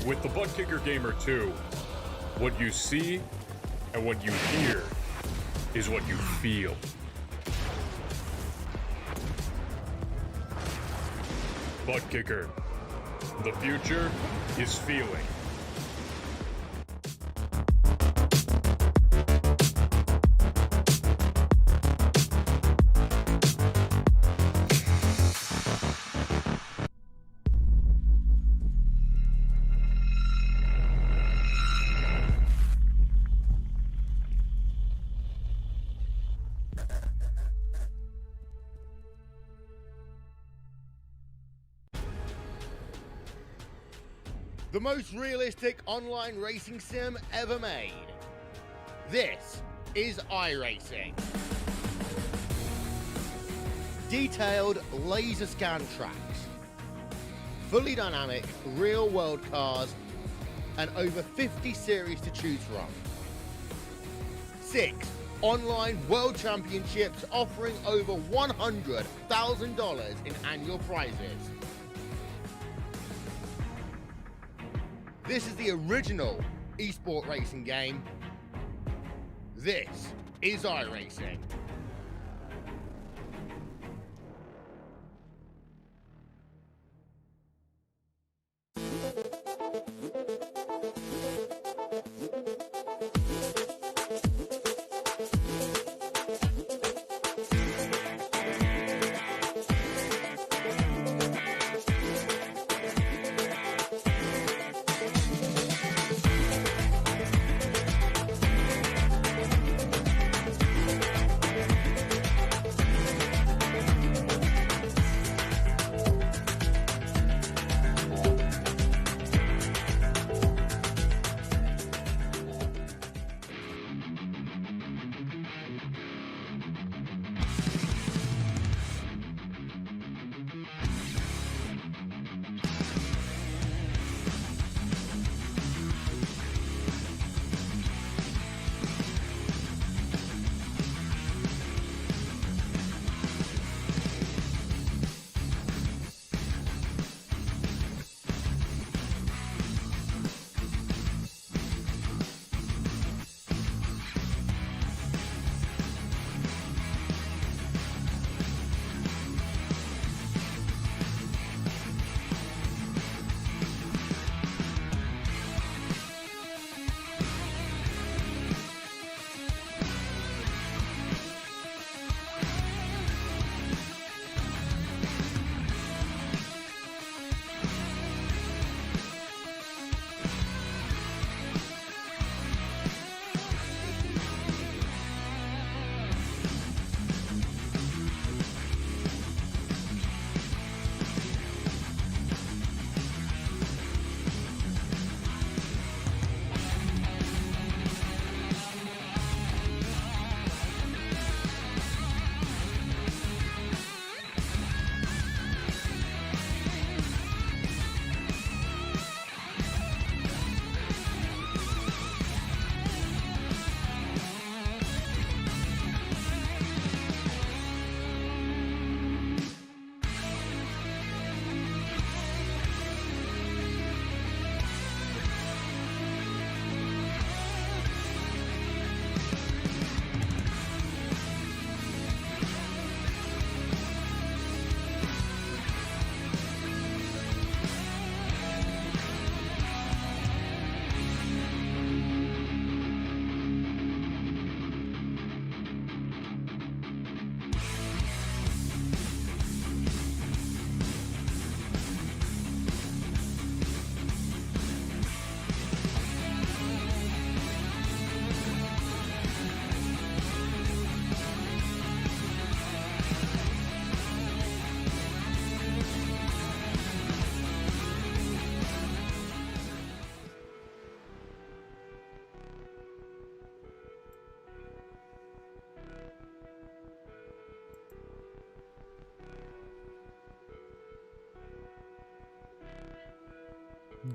With the Butt Kicker Gamer 2, what you see and what you hear is what you feel. Butt Kicker. The future is feeling. The most realistic online racing sim ever made. This is iRacing. Detailed laser scan tracks, fully dynamic real world cars, and over 50 series to choose from. 6 online world championships offering over $100,000 in annual prizes. This is the original esport racing game. This is iRacing.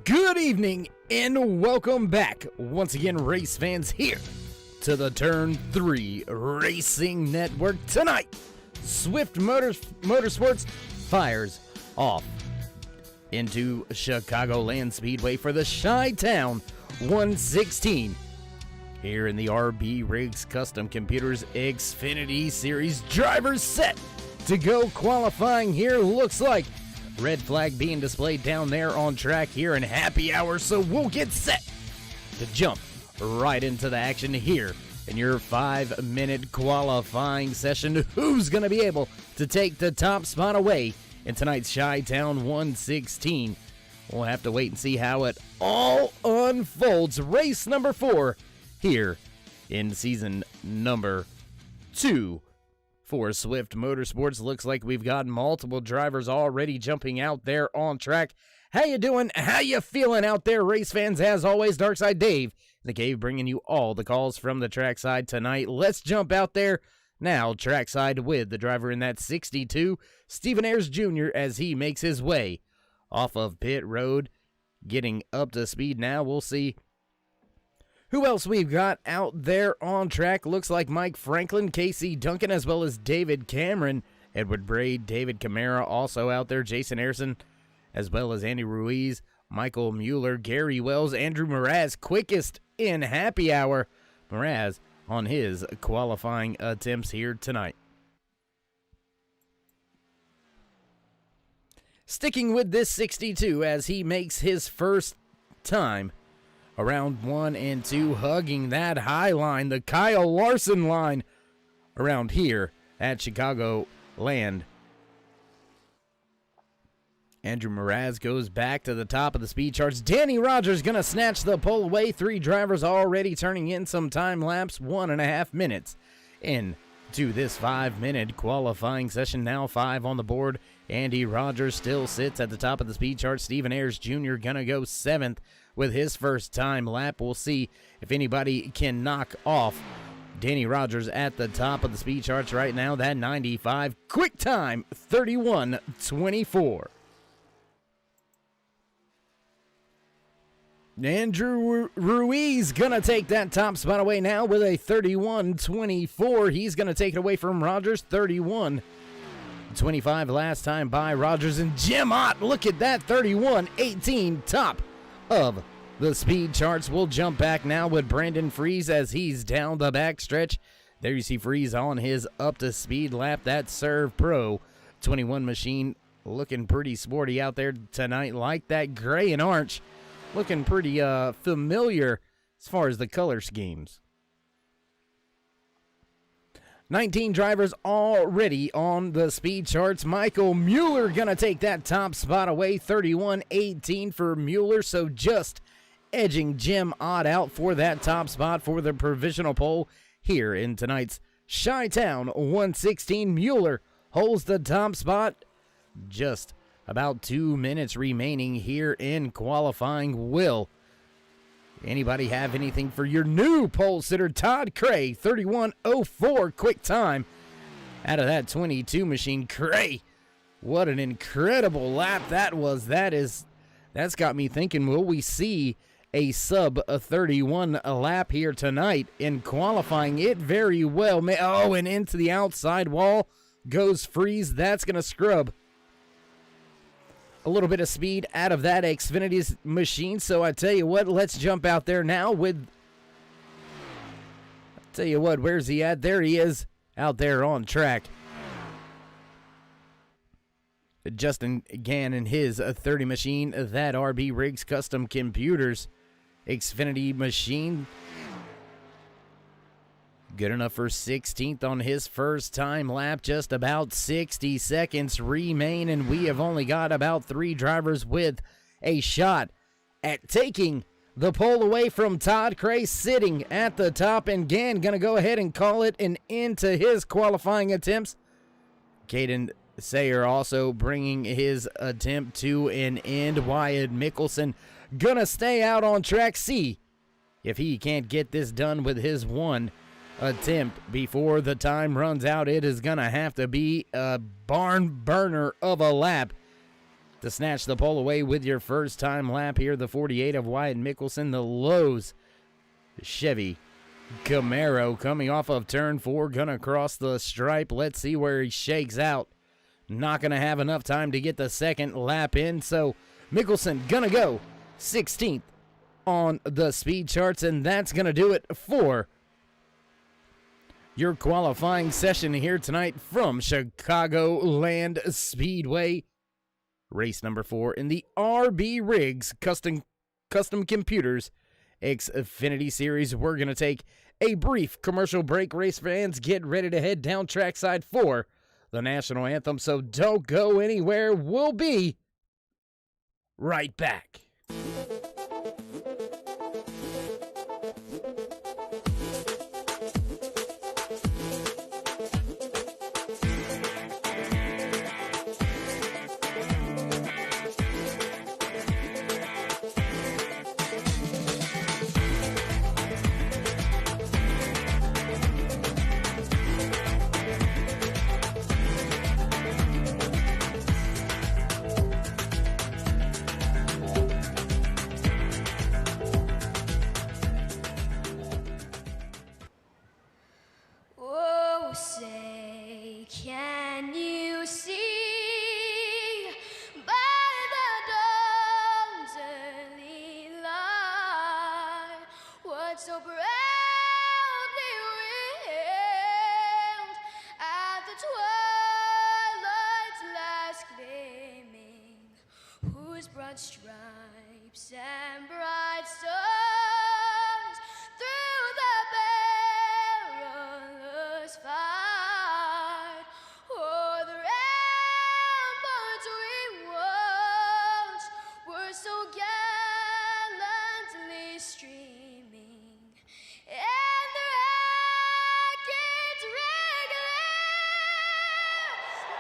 Good evening and welcome back once again, race fans, here to the Turn 3 Racing Network. Tonight, Motorsports fires off into Chicagoland Speedway for the Chi-Town 116. Here in the RB Riggs Custom Computers Xfinity Series, drivers set to go. Qualifying here looks like red flag being displayed down there on track here in happy hour, so we'll get set to jump right into the action here in your 5-minute qualifying session. Who's going to be able to take the top spot away in tonight's Chi-Town 116? We'll have to wait and see how it all unfolds. Race number 4 here in season number 2 for Swift Motorsports. Looks like we've got multiple drivers already jumping out there on track. How you doing? How you feeling out there, race fans? As always, Darkside Dave, the cave, bringing you all the calls from the trackside tonight. Let's jump out there now, trackside, with the driver in that 62, Stephen Ayers Jr., as he makes his way off of pit road, getting up to speed now. We'll see who else we've got out there on track. Looks like Mike Franklin, Casey Duncan, as well as David Cameron, Edward Braid, David Camara also out there, Jason Harrison, as well as Andy Ruiz, Michael Mueller, Gary Wells, Andrew Mraz, quickest in happy hour. Mraz on his qualifying attempts here tonight. Sticking with this 62 as he makes his first time around 1 and 2, hugging that high line, the Kyle Larson line around here at Chicagoland. Andrew Mraz goes back to the top of the speed charts. Danny Rogers going to snatch the pole away. 3 drivers already turning in some time lapse, 1.5 minutes into this 5-minute qualifying session. Now 5 on the board. Andy Rogers still sits at the top of the speed chart. Stephen Ayers Jr. going to go 7th with his first time lap. We'll see if anybody can knock off Danny Rogers at the top of the speed charts right now. That 95 quick time, 31:24. Andrew Ruiz gonna take that top spot away now with a 31:24. He's gonna take it away from Rogers. 31:25 last time by Rogers. And Jim Ott, look at that, 31:18, top of the speed charts. We'll jump back now with Brandon Freeze as he's down the backstretch. There you see Freeze on his up to speed lap. That Serve Pro 21 machine looking pretty sporty out there tonight. Like that gray and orange, looking pretty familiar as far as the color schemes. 19 drivers already on the speed charts. Michael Mueller gonna take that top spot away. 31:18 for Mueller, so just edging Jim Ott out for that top spot for the provisional pole here in tonight's Chi-Town 116. Mueller holds the top spot. Just about 2 minutes remaining here in qualifying. Will anybody have anything for your new pole sitter, Todd Cray? 31:04 quick time out of that 22 machine. Cray, what an incredible lap that was. That's got me thinking, will we see a sub 31 lap here tonight in qualifying? It very well may. Oh, and into the outside wall goes Freeze. That's going to scrub a little bit of speed out of that Xfinity's machine. So I tell you what, let's jump out there now with, tell you what, where's he at? There he is out there on track. Justin Gann his 30 machine, that RB Riggs Custom Computers Xfinity machine. Good enough for 16th on his first time lap. Just about 60 seconds remain, and we have only got about 3 drivers with a shot at taking the pole away from Todd Cray, sitting at the top. And Gann going to go ahead and call it an end to his qualifying attempts. Caden Sayer also bringing his attempt to an end. Wyatt Mickelson going to stay out on track. See if he can't get this done with his one attempt before the time runs out. It is going to have to be a barn burner of a lap to snatch the pole away with your first time lap here. The 48 of Wyatt Mickelson, the Lowe's Chevy Camaro coming off of turn 4, gonna cross the stripe. Let's see where he shakes out. Not gonna have enough time to get the second lap in, so Mickelson gonna go 16th on the speed charts, and that's gonna do it for your qualifying session here tonight from Chicagoland Speedway. Race number 4 in the RB RIGS Custom Computers Xfinity Series. We're going to take a brief commercial break. Race fans, get ready to head down trackside for the national anthem, so don't go anywhere. We'll be right back. Say, can you see by the dawn's early light what so proudly wailed at the twilight's last gleaming, whose broad stripes and bright stars through the perilous fight o'er the ramparts we watched were so gallantly streaming, and the rockets regular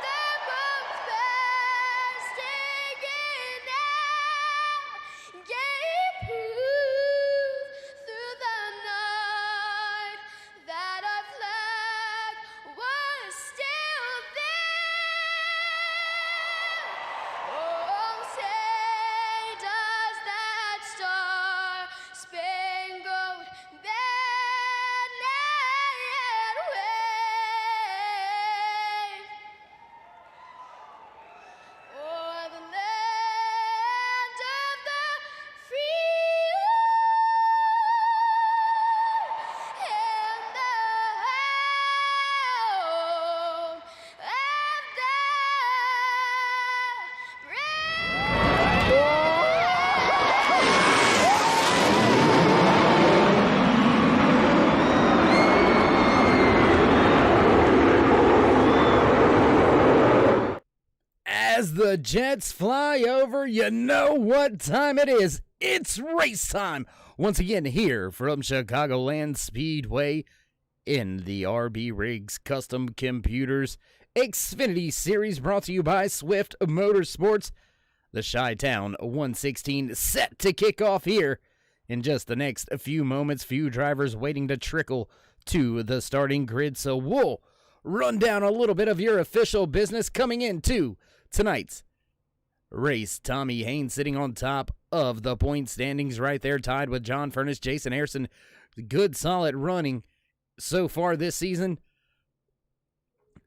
the bombs bursting in air gave proof through the night that our flag was still there. Oh, say does that star-spangled banner yet wave o'er the land of the free and the home of the As the Jets fly over, you know what time it is. It's race time. Once again, here from Chicagoland Speedway in the RB RIGS Custom Computers Xfinity Series, brought to you by SwiftMotorSports. The Chi-Town 116 set to kick off here in just the next few moments. Few drivers waiting to trickle to the starting grid, so we'll run down a little bit of your official business coming into tonight's race. Tommy Haynes sitting on top of the point standings right there, tied with John Furness, Jason Harrison. Good, solid running so far this season.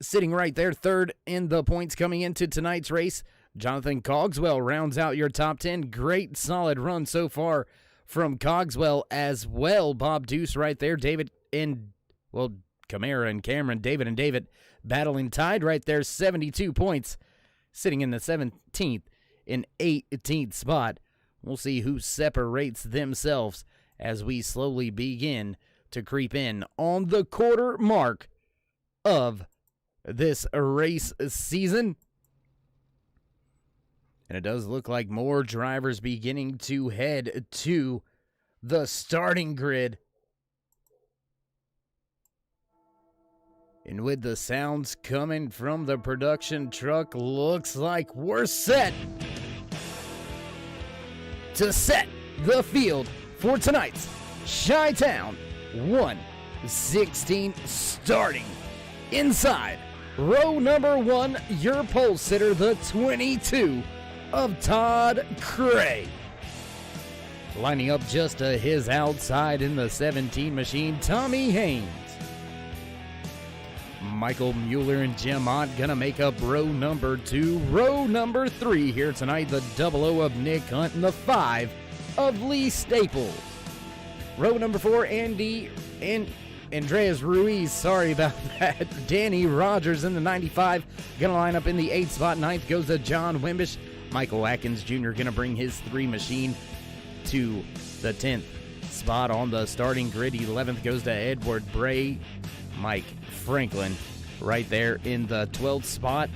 Sitting right there, third in the points coming into tonight's race. Jonathan Cogswell rounds out your top 10. Great, solid run so far from Cogswell as well. Bob Deuce right there. David and, well, Camara and Cameron, David and David battling tied right there, 72 points. Sitting in the 17th and 18th spot. We'll see who separates themselves as we slowly begin to creep in on the quarter mark of this race season. And it does look like more drivers beginning to head to the starting grid. And with the sounds coming from the production truck, looks like we're set to set the field for tonight's Chi-Town 116, starting inside row number 1, your pole sitter, the 22 of Todd Cray. Lining up just to his outside in the 17 machine, Tommy Haynes. Michael Mueller and Jim Ott gonna make up row number 2. Row number 3 here tonight, the 00 of Nick Hunt and the 5 of Lee Staples. Row number 4, Andreas Ruiz, sorry about that. Danny Rogers in the 95, gonna line up in the 8th spot. 9th goes to John Wimbish. Michael Atkins Jr. gonna bring his 3 machine to the 10th spot on the starting grid. 11th goes to Edward Bray. Mike Franklin right there in the 12th spot.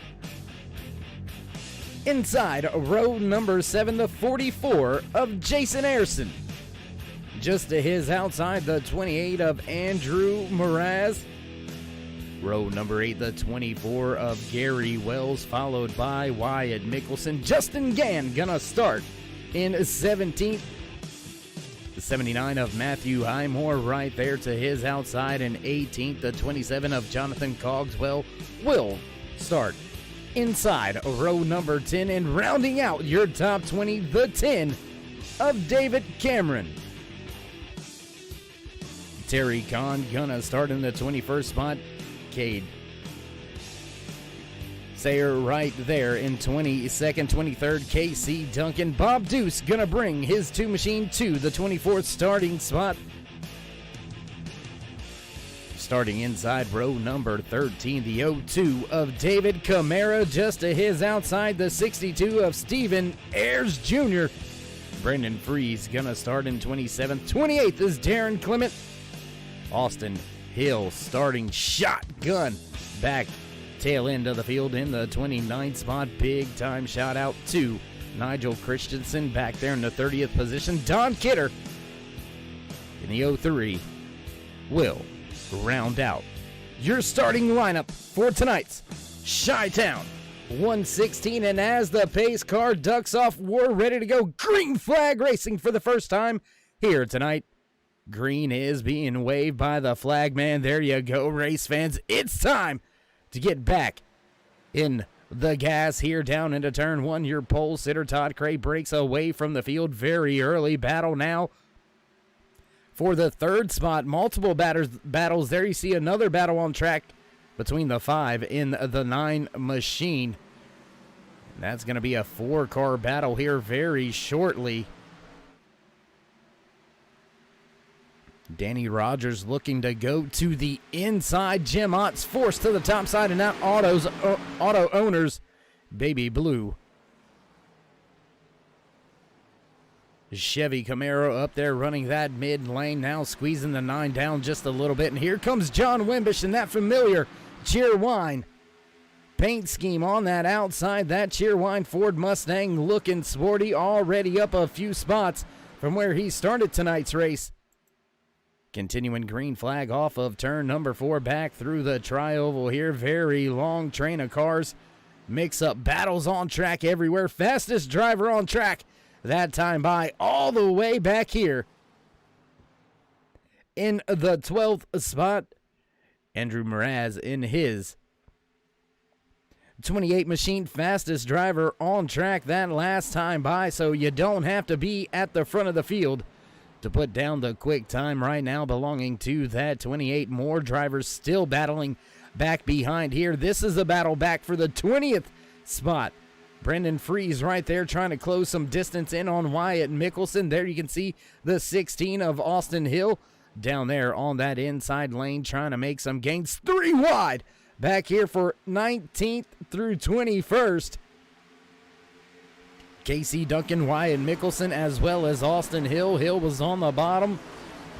Inside row number 7, the 44 of Jason Ayerson. Just to his outside, the 28 of Andrew Mraz. Row number 8, the 24 of Gary Wells, followed by Wyatt Mickelson. Justin Gann gonna start in 17th. The 79 of Matthew Highmore right there to his outside. And 18th, the 27 of Jonathan Cogswell will start inside row number 10. And rounding out your top 20, the 10 of David Cameron. Terry Kahn gonna start in the 21st spot. Cade Sayer right there in 22nd, 23rd, Casey Duncan. Bob Deuce gonna bring his 2 machine to the 24th starting spot. Starting inside row number 13, the 02 of David Camara. Just to his outside, the 62 of Stephen Ayers Jr. Brendan Freese gonna start in 27th. 28th is Darren Clement. Austin Hill starting shotgun back tail end of the field in the 29th spot. Big time shout out to Nigel Christensen back there in the 30th position. Don Kidder in the 03 will round out your starting lineup for tonight's Chi-Town 116. And as the pace car ducks off, we're ready to go. Green flag racing for the first time here tonight. Green is being waved by the flag man. There you go, race fans. It's time to get back in the gas here down into turn 1. Your pole sitter Todd Cray breaks away from the field very early. Battle now for the 3rd spot. Multiple battles there. You see another battle on track between the 5 in the 9 machine. And that's going to be a 4-car battle here very shortly. Danny Rogers looking to go to the inside. Jim Ott's forced to the top side, and now auto owners Baby Blue. Chevy Camaro up there running that mid lane, now squeezing the 9 down just a little bit. And here comes John Wimbish in that familiar Cheerwine paint scheme on that outside. That Cheerwine Ford Mustang looking sporty, already up a few spots from where he started tonight's race. Continuing green flag off of turn number 4 back through the tri-oval here. Very long train of cars. Mix up battles on track everywhere. Fastest driver on track that time by all the way back here in the 12th spot. Andrew Mraz in his 28 machine, fastest driver on track that last time by, so you don't have to be at the front of the field to put down the quick time right now belonging to that 28. More drivers still battling back behind here. This is a battle back for the 20th spot. Brendan Freese right there trying to close some distance in on Wyatt Mickelson. There you can see the 16 of Austin Hill down there on that inside lane trying to make some gains. 3 wide back here for 19th through 21st. Casey Duncan, Wyatt Mickelson, as well as Austin Hill. Hill was on the bottom.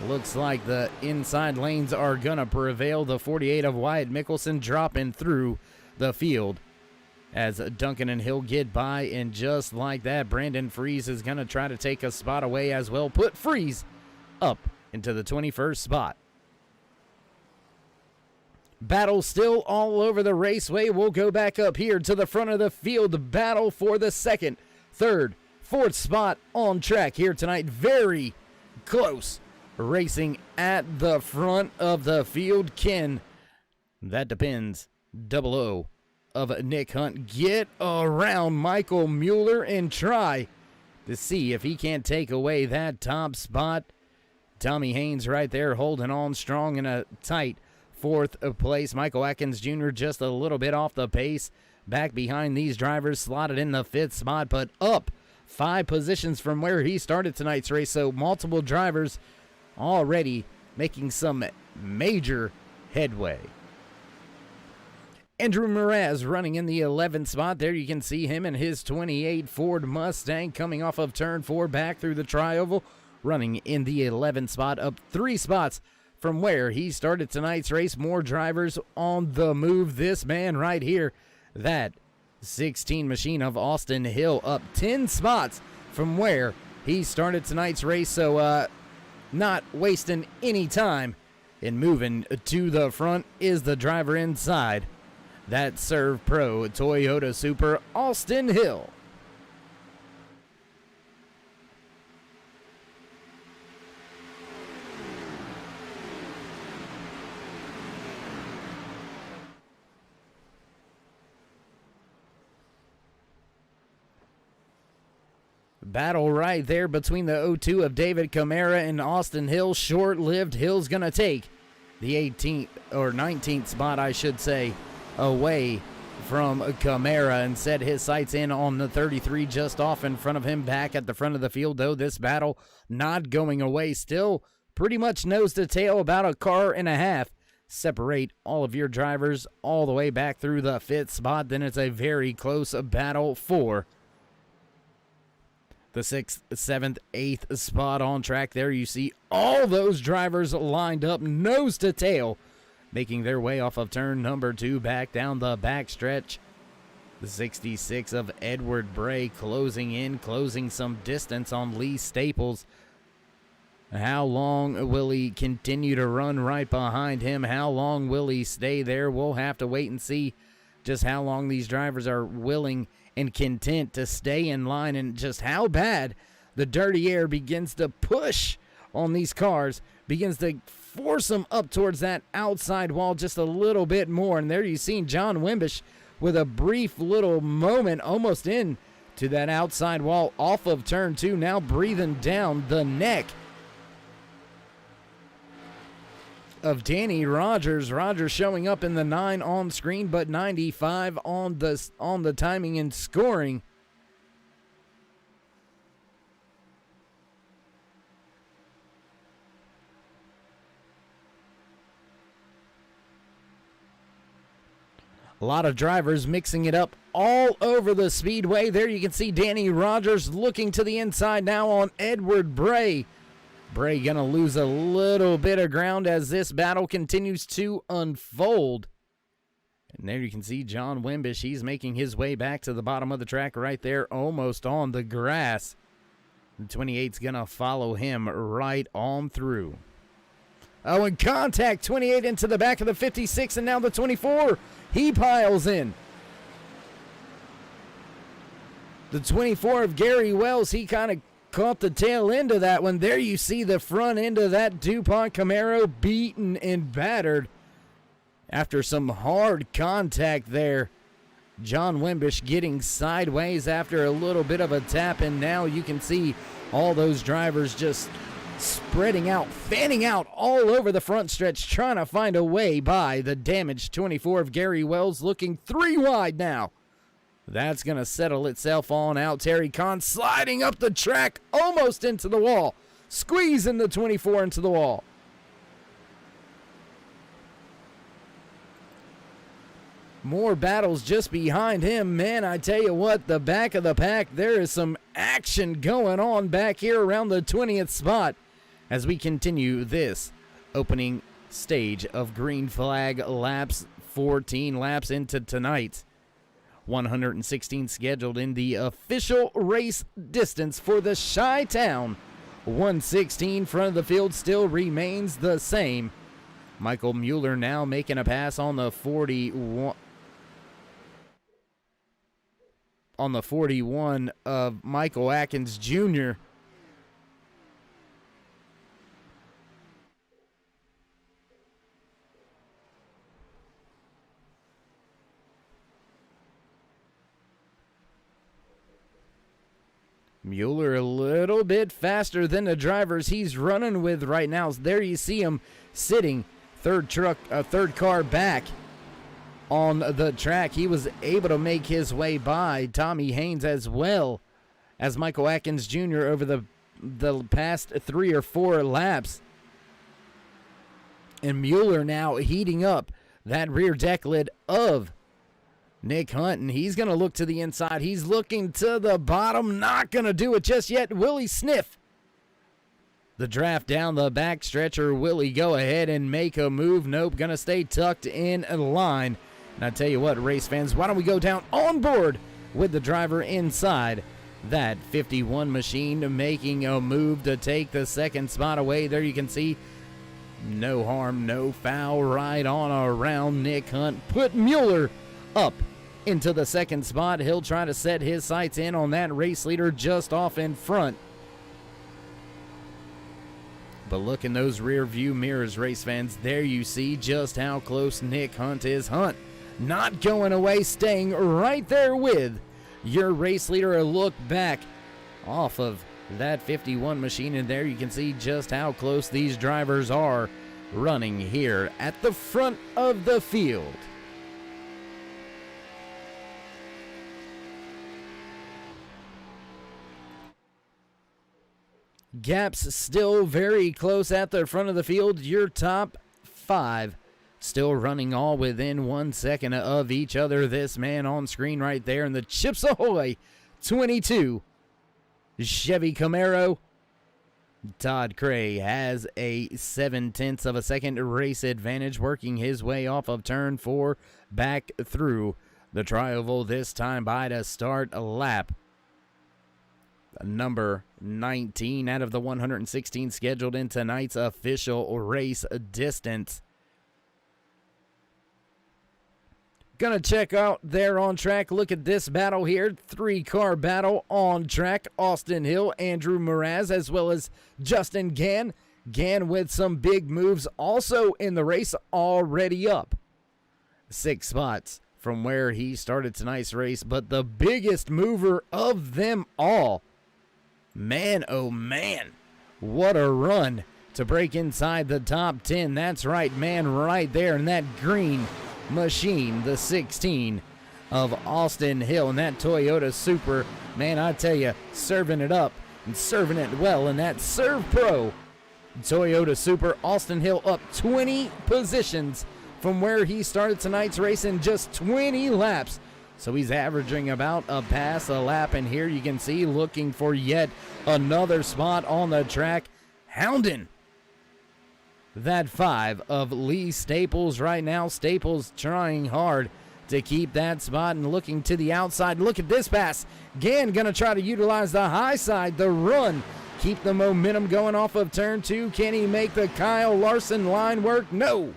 Looks like the inside lanes are going to prevail. The 48 of Wyatt Mickelson dropping through the field as Duncan and Hill get by. And just like that, Brandon Freese is going to try to take a spot away as well. Put Freese up into the 21st spot. Battle still all over the raceway. We'll go back up here to the front of the field. The battle for the 2nd, 3rd, 4th spot on track here tonight. Very close racing at the front of the field. Ken, that depends, 00 of Nick Hunt, get around Michael Mueller and try to see if he can't take away that top spot. Tommy Haynes right there holding on strong in a tight fourth place. Michael Atkins Jr. just a little bit off the pace. Back behind these drivers, slotted in the fifth spot, but up 5 positions from where he started tonight's race. So multiple drivers already making some major headway. Andrew Mraz running in the 11th spot. There you can see him in his 28 Ford Mustang coming off of turn 4 back through the tri-oval, running in the 11th spot, up 3 spots from where he started tonight's race. More drivers on the move. This man right here, that 16 machine of Austin Hill, up 10 spots from where he started tonight's race. So not wasting any time in moving to the front is the driver inside that Serve Pro Toyota Super, Austin Hill. Battle right there between the 0-2 of David Camara and Austin Hill. Short-lived. Hill's going to take the 18th or 19th spot, I should say, away from Camara and set his sights in on the 33 just off in front of him. Back at the front of the field, though, this battle not going away. Still pretty much nose to tail, about a car and a half separate all of your drivers all the way back through the 5th spot. Then it's a very close battle for the 6th, 7th, 8th spot on track. There you see all those drivers lined up nose to tail, making their way off of turn number 2 back down the backstretch. The 66 of Edward Bray closing in, closing some distance on Lee Staples. How long will he continue to run right behind him? How long will he stay there? We'll have to wait and see just how long these drivers are willing and content to stay in line, and just how bad the dirty air begins to push on these cars, begins to force them up towards that outside wall just a little bit more. And there you see John Wimbish with a brief little moment almost in to that outside wall off of turn 2, now breathing down the neck of Danny Rogers. Rogers showing up in the 9 on screen, but 95 on the timing and scoring. A lot of drivers mixing it up all over the speedway. There you can see Danny Rogers looking to the inside now on Edward Bray. Bray gonna lose a little bit of ground as this battle continues to unfold. And there you can see John Wimbish. He's making his way back to the bottom of the track right there, almost on the grass. The 28's gonna follow him right on through. Oh, and contact, 28 into the back of the 56, and now the 24. He piles in. The 24 of Gary Wells, he kind of caught the tail end of that one. There you see the front end of that DuPont Camaro beaten and battered after some hard contact there. John Wimbish getting sideways after a little bit of a tap, and now you can see all those drivers just spreading out, fanning out all over the front stretch, trying to find a way by the damaged 24 of Gary Wells, looking 3 wide now. That's going to settle itself on out. Terry Kahn sliding up the track, almost into the wall, squeezing the 24 into the wall. More battles just behind him. Man, I tell you what, the back of the pack, there is some action going on back here around the 20th spot as we continue this opening stage of green flag laps, 14 laps into tonight. 116 scheduled in the official race distance for the Chi-Town 116. Front of the field still remains the same. Michael Mueller now making a pass on the 41 of Michael Atkins Jr. Mueller a little bit faster than the drivers he's running with right now. There you see him sitting third car back on the track. He was able to make his way by Tommy Haynes as well as Michael Atkins Jr. over the past 3 or 4 laps. And Mueller now heating up that rear deck lid of Nick Hunt, and he's going to look to the inside. He's looking to the bottom, not going to do it just yet. Will he sniff the draft down the back stretch, or will he go ahead and make a move? Nope, going to stay tucked in line. And I tell you what, race fans, why don't we go down on board with the driver inside that 51 machine, making a move to take the second spot away. There you can see no harm, no foul, right on around Nick Hunt. Put Mueller up into the second spot. He'll try to set his sights in on that race leader just off in front. But look in those rear view mirrors, race fans. There you see just how close Nick Hunt is. Hunt not going away, staying right there with your race leader. A look back off of that 51 machine, and there you can see just how close these drivers are running here at the front of the field. Gaps still very close at the front of the field. Your top 5 still running all within 1 second of each other. This man on screen right there in the Chips Ahoy 22 Chevy Camaro, Todd Cray, has a 0.7 of a second race advantage, working his way off of turn 4 back through the tri-oval, this time by to start a lap number 19 out of the 116 scheduled in tonight's official race distance. Gonna check out there on track. Look at this battle here. 3-car battle on track. Austin Hill, Andrew Mraz, as well as Justin Gann. Gann with some big moves also in the race, already up 6 spots from where he started tonight's race. But the biggest mover of them all, man, oh man, what a run to break inside the top 10. That's right, man, right there in that green machine, the 16 of Austin Hill, and that Toyota Super, man, I tell you, serving it up and serving it well in that Serve Pro Toyota Super. Austin Hill up 20 positions from where he started tonight's race in just 20 laps. So he's averaging about a pass a lap, and here you can see looking for yet another spot on the track, hounding that 5 of Lee Staples right now. Staples trying hard to keep that spot and looking to the outside. Look at this pass. Gann going to try to utilize the high side, the run, keep the momentum going off of turn 2. Can he make the Kyle Larson line work? No.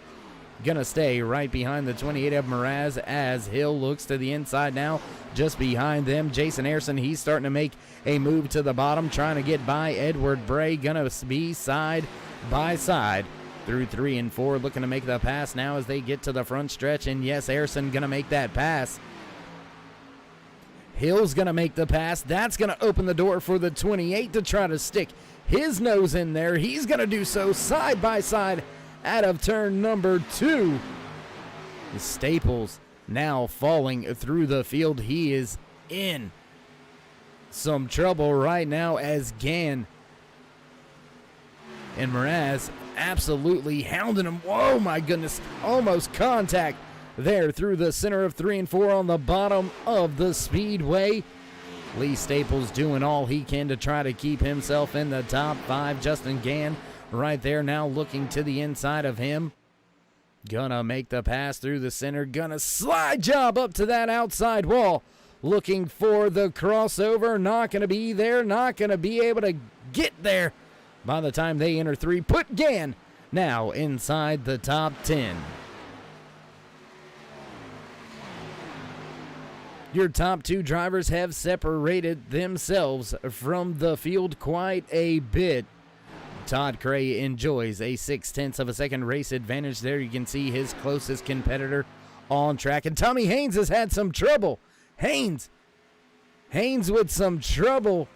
Going to stay right behind the 28 of Mraz as Hill looks to the inside now. Just behind them, Jason Ayerson, he's starting to make a move to the bottom, trying to get by Edward Bray. Going to be side by side through 3 and 4, looking to make the pass now as they get to the front stretch. And yes, Ayerson going to make that pass. Hill's going to make the pass. That's going to open the door for the 28 to try to stick his nose in there. He's going to do so side by side out of turn number 2. Staples now falling through the field. He is in some trouble right now as Gann and Mraz absolutely hounding him. Whoa, my goodness, almost contact there through the center of 3 and 4 on the bottom of the speedway. Lee Staples doing all he can to try to keep himself in the top 5. Justin Gann right there now looking to the inside of him. Gonna make the pass through the center. Gonna slide job up to that outside wall. Looking for the crossover. Not gonna be there. Not gonna be able to get there by the time they enter 3. Put Gann now inside the top 10. Your top 2 drivers have separated themselves from the field quite a bit. Todd Cray enjoys a 0.6 of a second race advantage. There you can see his closest competitor on track. And Tommy Haynes has had some trouble. Haynes with some trouble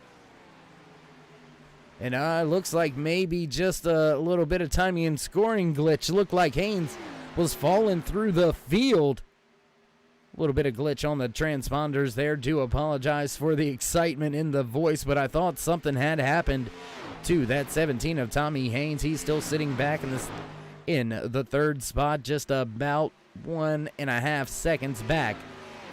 And looks like maybe just a little bit of timing and scoring glitch. Looked like Haynes was falling through the field. A little bit of glitch on the transponders there. Do apologize for the excitement in the voice, but I thought something had happened to that 17 of Tommy Haynes. He's still sitting back in the third spot, just about 1.5 seconds back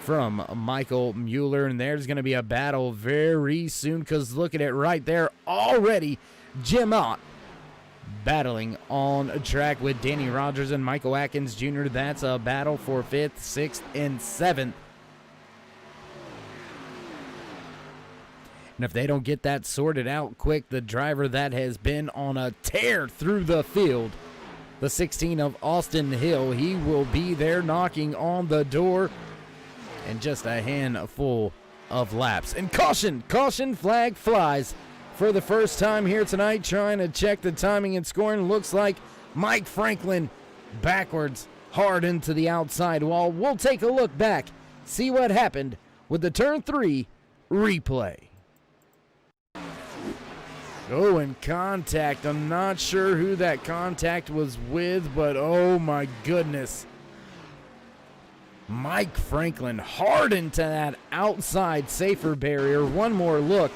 from Michael Mueller. And there's going to be a battle very soon, because look at it right there already. Jim Ott battling on track with Danny Rogers and Michael Atkins Jr. That's a battle for 5th, 6th, and 7th. And if they don't get that sorted out quick, the driver that has been on a tear through the field, the 16 of Austin Hill, he will be there knocking on the door in just a handful of laps. And caution flag flies for the first time here tonight, trying to check the timing and scoring. Looks like Mike Franklin backwards hard into the outside wall. We'll take a look back, see what happened with the turn 3 replay. Oh, and contact. I'm not sure who that contact was with, but oh my goodness. Mike Franklin hard into that outside safer barrier. One more look.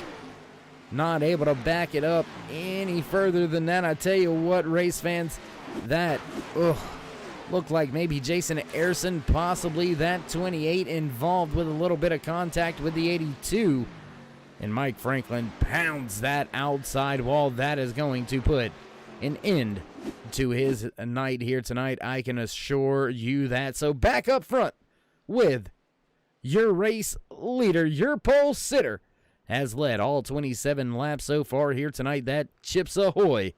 Not able to back it up any further than that. I tell you what, race fans, that looked like maybe Jason Ayerson, possibly that 28, involved with a little bit of contact with the 82. And Mike Franklin pounds that outside wall. That is going to put an end to his night here tonight, I can assure you that. So back up front with your race leader, your pole sitter, has led all 27 laps so far here tonight. That Chips Ahoy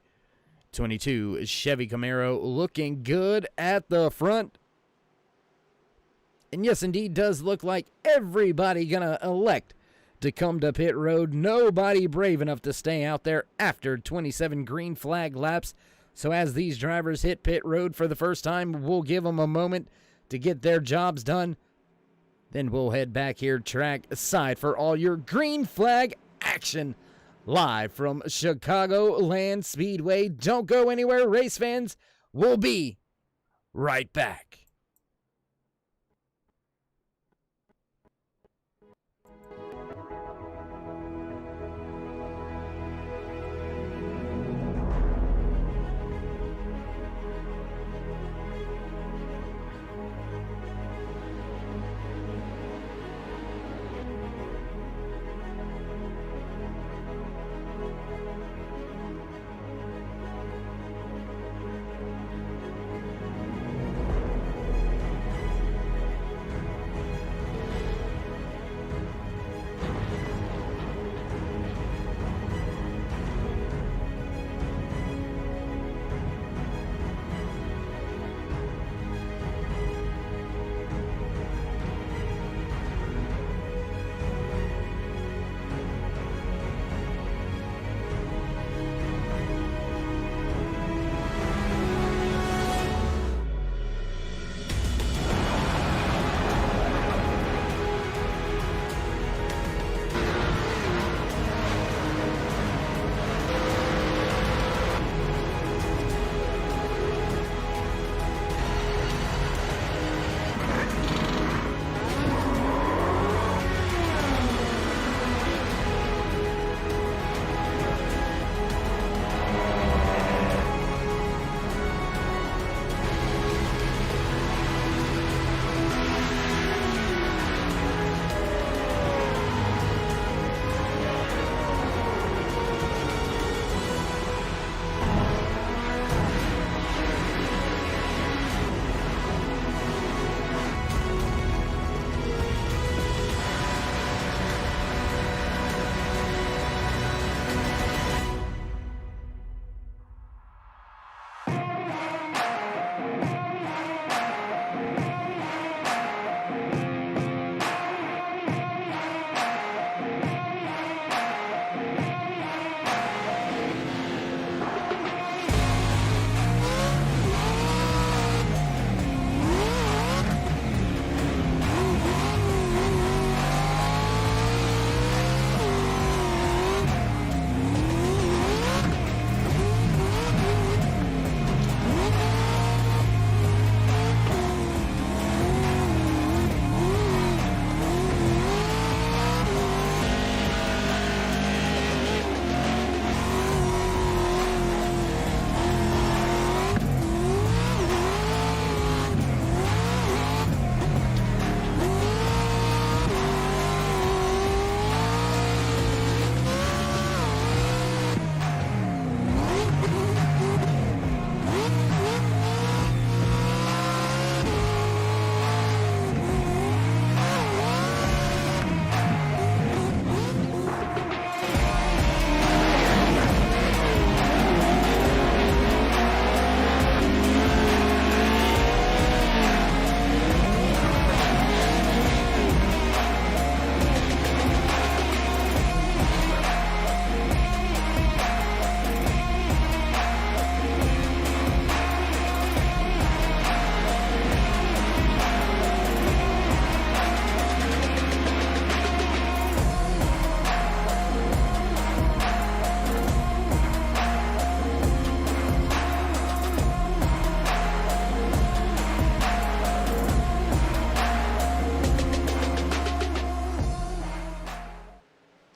22 Chevy Camaro looking good at the front. And yes, indeed, does look like everybody gonna elect to come to pit road. Nobody brave enough to stay out there after 27 green flag laps. So as these drivers hit pit road for the first time, we'll give them a moment to get their jobs done. Then we'll head back here track side for all your green flag action live from Chicagoland Speedway. Don't go anywhere, race fans. We'll be right back.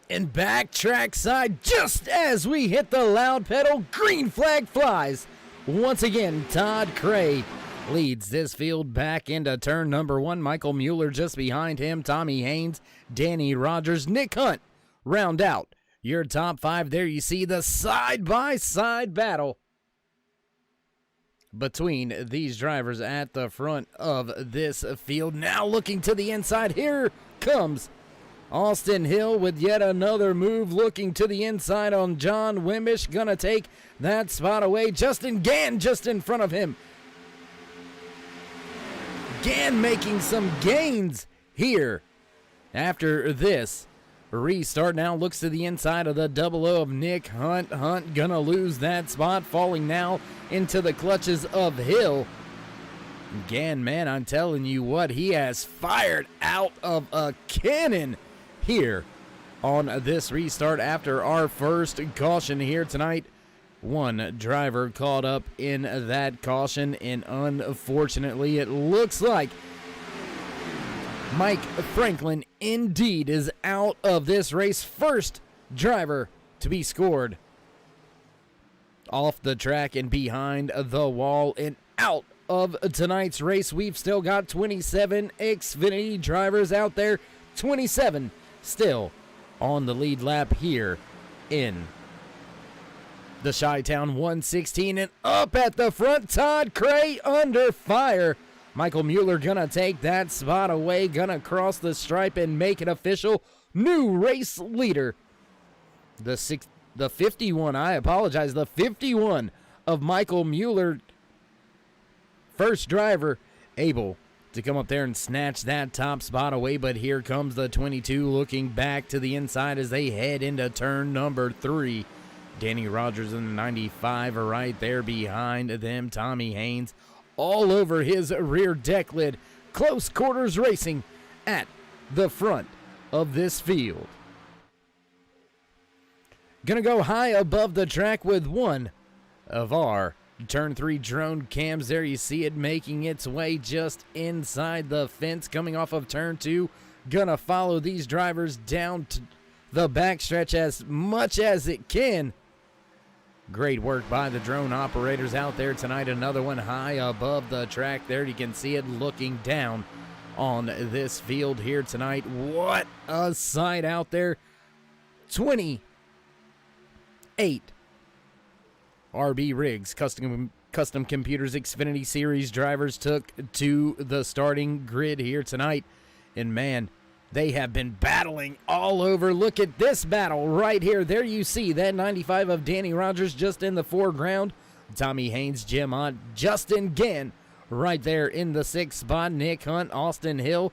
And back trackside, just as we hit the loud pedal, green flag flies. Once again, Todd Cray leads this field back into turn number 1. Michael Mueller just behind him. Tommy Haynes, Danny Rogers, Nick Hunt round out your top 5. There you see the side-by-side battle between these drivers at the front of this field. Now looking to the inside, here comes Austin Hill with yet another move, looking to the inside on John Wimbish. Gonna take that spot away. Justin Gann just in front of him. Gann making some gains here after this restart. Now looks to the inside of the 00 of Nick Hunt. Hunt gonna lose that spot, falling now into the clutches of Hill. Gann, man, I'm telling you what, he has fired out of a cannon here on this restart after our first caution here tonight. One driver caught up in that caution, and unfortunately it looks like Mike Franklin indeed is out of this race. First driver to be scored off the track and behind the wall and out of tonight's race. We've still got 27 Xfinity drivers out there, 27 still on the lead lap here in the Chi-Town 116. And up at the front, Todd Cray under fire. Michael Mueller gonna take that spot away, gonna cross the stripe and make it official. New race leader. The 51, I apologize, the 51 of Michael Mueller. First driver able to come up there and snatch that top spot away, but here comes the 22 looking back to the inside as they head into turn number 3. Danny Rogers in the 95 are right there behind them. Tommy Haynes all over his rear deck lid. Close quarters racing at the front of this field. Gonna go high above the track with one of our turn 3 drone cams. There you see it making its way just inside the fence, coming off of turn 2. Gonna follow these drivers down to the backstretch as much as it can. Great work by the drone operators out there tonight. Another one high above the track there. You can see it looking down on this field here tonight. What a sight out there. 28 RB RIGS custom computers Xfinity Series drivers took to the starting grid here tonight. And man, they have been battling all over. Look at this battle right here. There you see that 95 of Danny Rogers just in the foreground. Tommy Haynes, Jim Hunt, Justin Gann right there in the 6th spot. Nick Hunt, Austin Hill,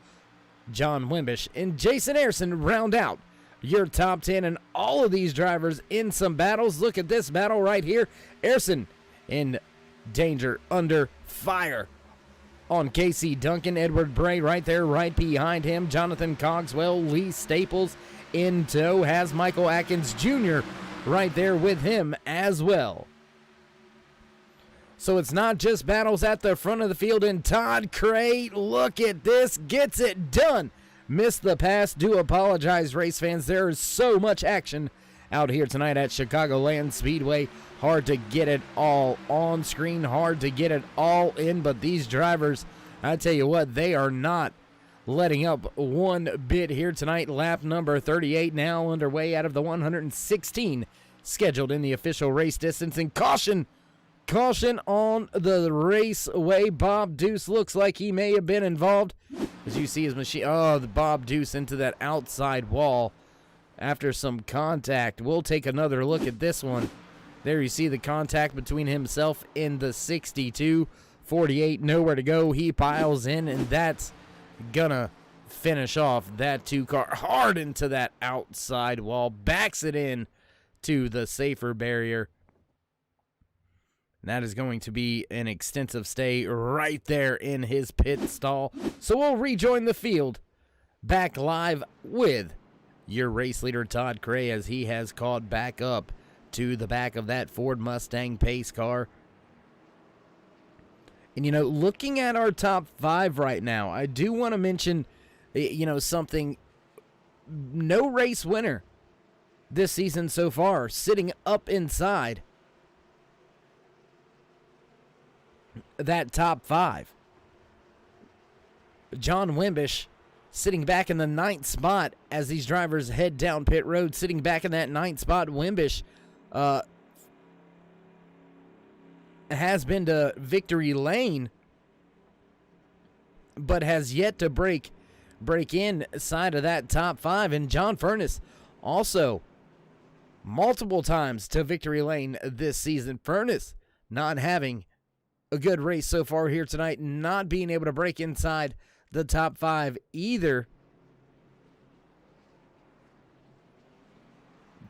John Wimbish, and Jason Ayrson round out your top 10. And all of these drivers in some battles. Look at this battle right here. Ayrson in danger, under fire on Casey Duncan. Edward Bray right there, right behind him. Jonathan Cogswell, Lee Staples in tow. Has Michael Atkins Jr. right there with him as well. So it's not just battles at the front of the field. And Todd Cray, look at this, gets it done. Missed the pass. Do apologize, race fans. There is so much action out here tonight at Chicagoland Speedway. Hard to get it all on screen, hard to get it all in, but these drivers, I tell you what, they are not letting up one bit here tonight. Lap number 38 now underway out of the 116 scheduled in the official race distance. And caution on the raceway. Bob Deuce looks like he may have been involved. As you see his machine, the Bob Deuce into that outside wall after some contact. We'll take another look at this one. There you see the contact between himself and the 62. 48, nowhere to go. He piles in, and that's gonna finish off that 2-car hard into that outside wall. Backs it in to the safer barrier. And that is going to be an extensive stay right there in his pit stall. So we'll rejoin the field back live with your race leader, Todd Cray, as he has caught back up to the back of that Ford Mustang pace car. And, looking at our top 5 right now, I do want to mention, something. No race winner this season so far, sitting up inside that top 5. John Wimbish sitting back in the 9th spot as these drivers head down pit road, sitting back in that 9th spot. Wimbish has been to victory lane, but has yet to break inside of that top 5. And John Furness also multiple times to victory lane this season. Furness not having a good race so far here tonight, not being able to break inside the top 5 either.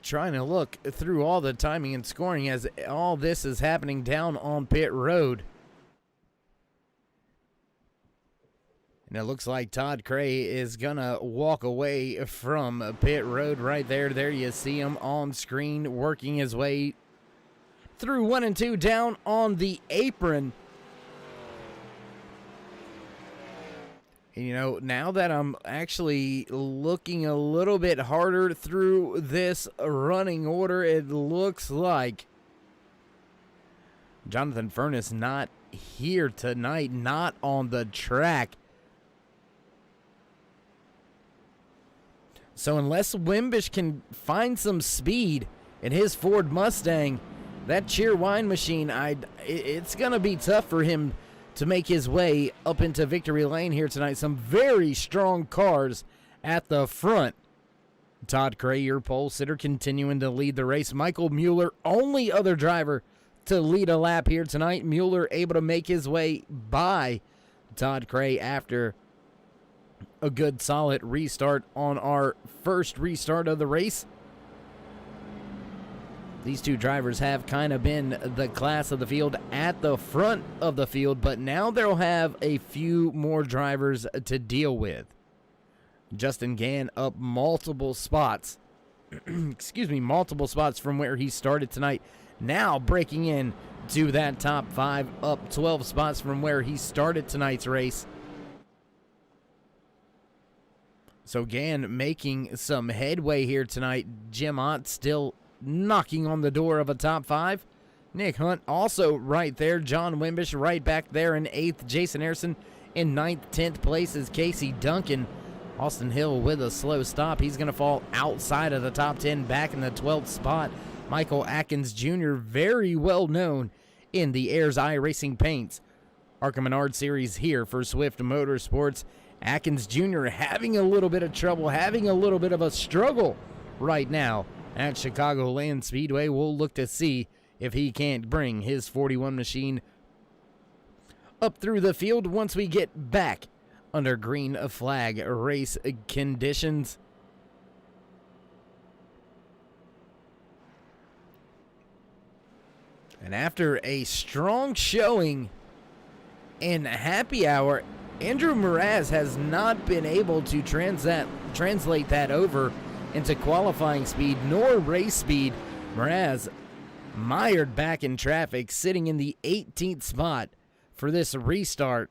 Trying to look through all the timing and scoring as all this is happening down on pit road. And it looks like Todd Cray is going to walk away from pit road right there. There you see him on screen working his way through 1 and 2 down on the apron. And, you know, now that I'm actually looking a little bit harder through this running order, it looks like Jonathan Furness not here tonight, not on the track. So unless Wimbish can find some speed in his Ford Mustang, that Cheer Wine machine, it's going to be tough for him to make his way up into victory lane here tonight. Some very strong cars at the front. Todd Cray, your pole sitter, continuing to lead the race. Michael Mueller, only other driver to lead a lap here tonight. Mueller able to make his way by Todd Cray after a good solid restart on our first restart of the race. These two drivers have kind of been the class of the field at the front of the field, but now they'll have a few more drivers to deal with. Justin Gann up multiple spots. Multiple spots from where he started tonight. Now breaking in to that top 5, up 12 spots from where he started tonight's race. So Gann making some headway here tonight. Jim Ott still knocking on the door of a top 5. Nick Hunt also right there. John Wimbish right back there in 8th. Jason Harrison in 9th. 10th place is Casey Duncan. Austin Hill with a slow stop. He's going to fall outside of the top 10, back in the 12th spot. Michael Atkins Jr., very well known in the Ayers Eye Racing Paints ARCA Menard Series here for Swift Motorsports. Atkins Jr. having a little bit of trouble, having a little bit of a struggle right now at Chicagoland Speedway. We'll look to see if he can't bring his 41 machine up through the field once we get back under green flag race conditions. And after a strong showing in happy hour, Andrew Mraz has not been able to translate that over into qualifying speed nor race speed. Mraz mired back in traffic, sitting in the 18th spot for this restart.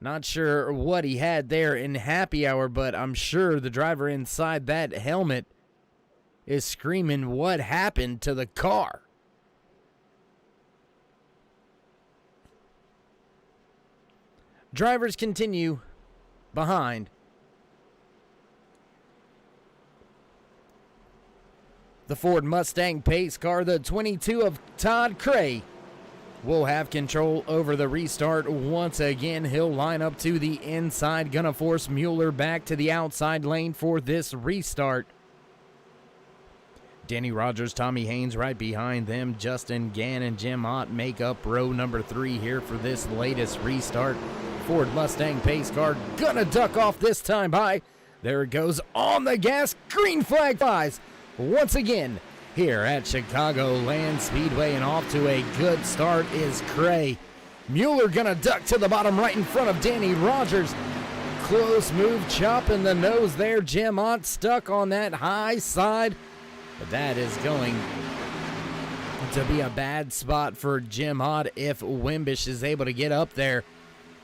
Not sure what he had there in happy hour, but I'm sure the driver inside that helmet is screaming, what happened to the car? Drivers continue behind the Ford Mustang pace car. The 22 of Todd Cray will have control over the restart once again. He'll line up to the inside, gonna force Mueller back to the outside lane for this restart. Danny Rogers, Tommy Haynes right behind them. Justin Gann and Jim Ott make up row number 3 here for this latest restart. Ford Mustang pace car gonna duck off this time by. There it goes on the gas. Green flag flies once again here at Chicagoland Speedway, and off to a good start is Cray. Mueller gonna duck to the bottom right in front of Danny Rogers. Close move, chopping the nose there. Jim Ott stuck on that high side, but that is going to be a bad spot for Jim Ott if Wimbish is able to get up there.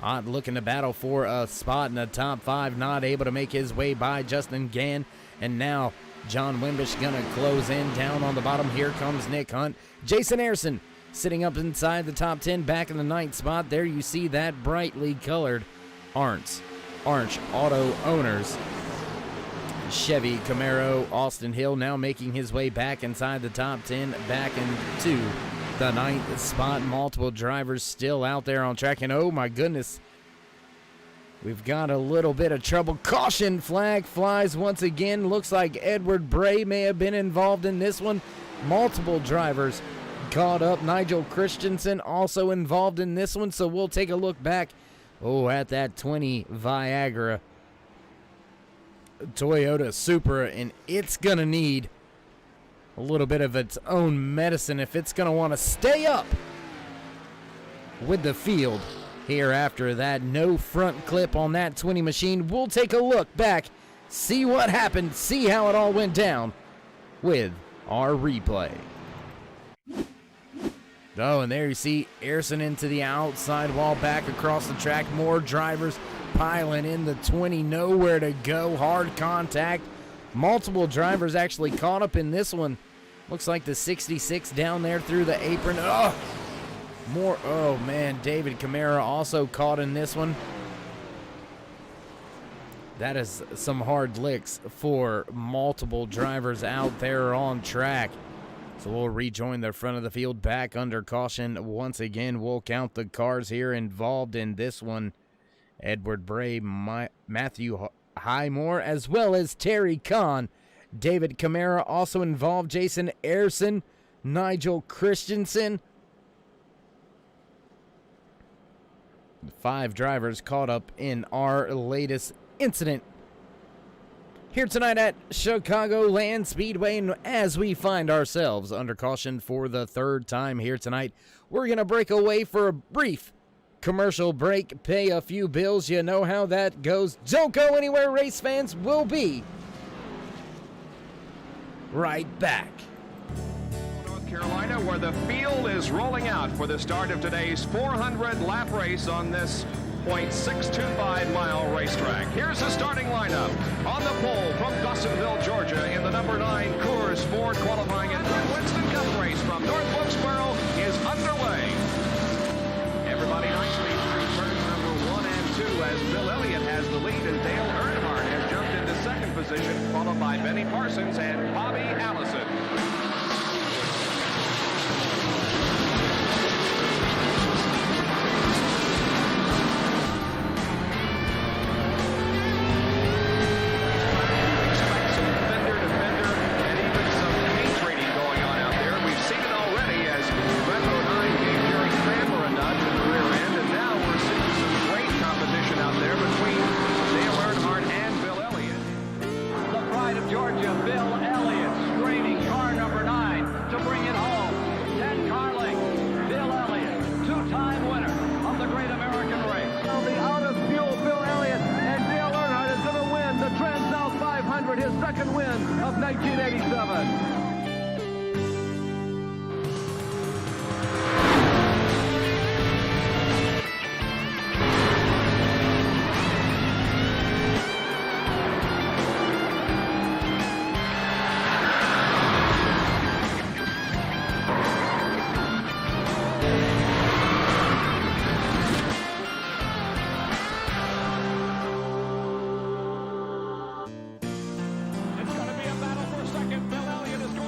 Ott looking to battle for a spot in the top 5, not able to make his way by Justin Gann. And now John Wimbish gonna close in down on the bottom. Here comes Nick Hunt. Jason Ayerson sitting up inside the top 10, back in the 9th spot. There you see that brightly colored Arndt Auto Owners Chevy Camaro. Austin Hill now making his way back inside the top 10, back into the 9th spot. Multiple drivers still out there on track, and oh my goodness, we've got a little bit of trouble. Caution flag flies once again. Looks like Edward Bray may have been involved in this one. Multiple drivers caught up. Nigel Christensen also involved in this one, so we'll take a look back at that 20 Viagra Toyota Supra, and it's going to need a little bit of its own medicine if it's going to want to stay up with the field here after that. No front clip on that 20 machine. We'll take a look back, see what happened, see how it all went down with our replay. Oh, and there you see Ayerson into the outside wall, back across the track. More drivers piling in the 20, nowhere to go. Hard contact. Multiple drivers actually caught up in this one. Looks like the 66 down there through the apron. Oh man, David Camara also caught in this one. That is some hard licks for multiple drivers out there on track. So we'll rejoin the front of the field back under caution. Once again, we'll count the cars here involved in this one. Edward Bray, Matthew Highmore, as well as Terry Kahn. David Camara also involved. Jason Ayerson, Nigel Christensen. 5 drivers caught up in our latest incident here tonight at Chicagoland Speedway. And as we find ourselves under caution for the 3rd time here tonight, we're going to break away for a brief commercial break, pay a few bills. You know how that goes. Don't go anywhere, race fans. We'll be right back. North Carolina, where the field is rolling out for the start of today's 400-lap race on this .625-mile racetrack. Here's the starting lineup. On the pole from Dawsonville, Georgia, in the number 9 Coors Ford qualifying and Winston Cup race from North Wilkesboro is underway. Everybody nicely through turns number 1 and 2 as Bill Elliott has the lead and Dale Earnhardt has jumped into 2nd position, followed by Benny Parsons and Bobby Allison. His 2nd win of 1987. It's going to be a battle for 2nd. Bill Elliott is going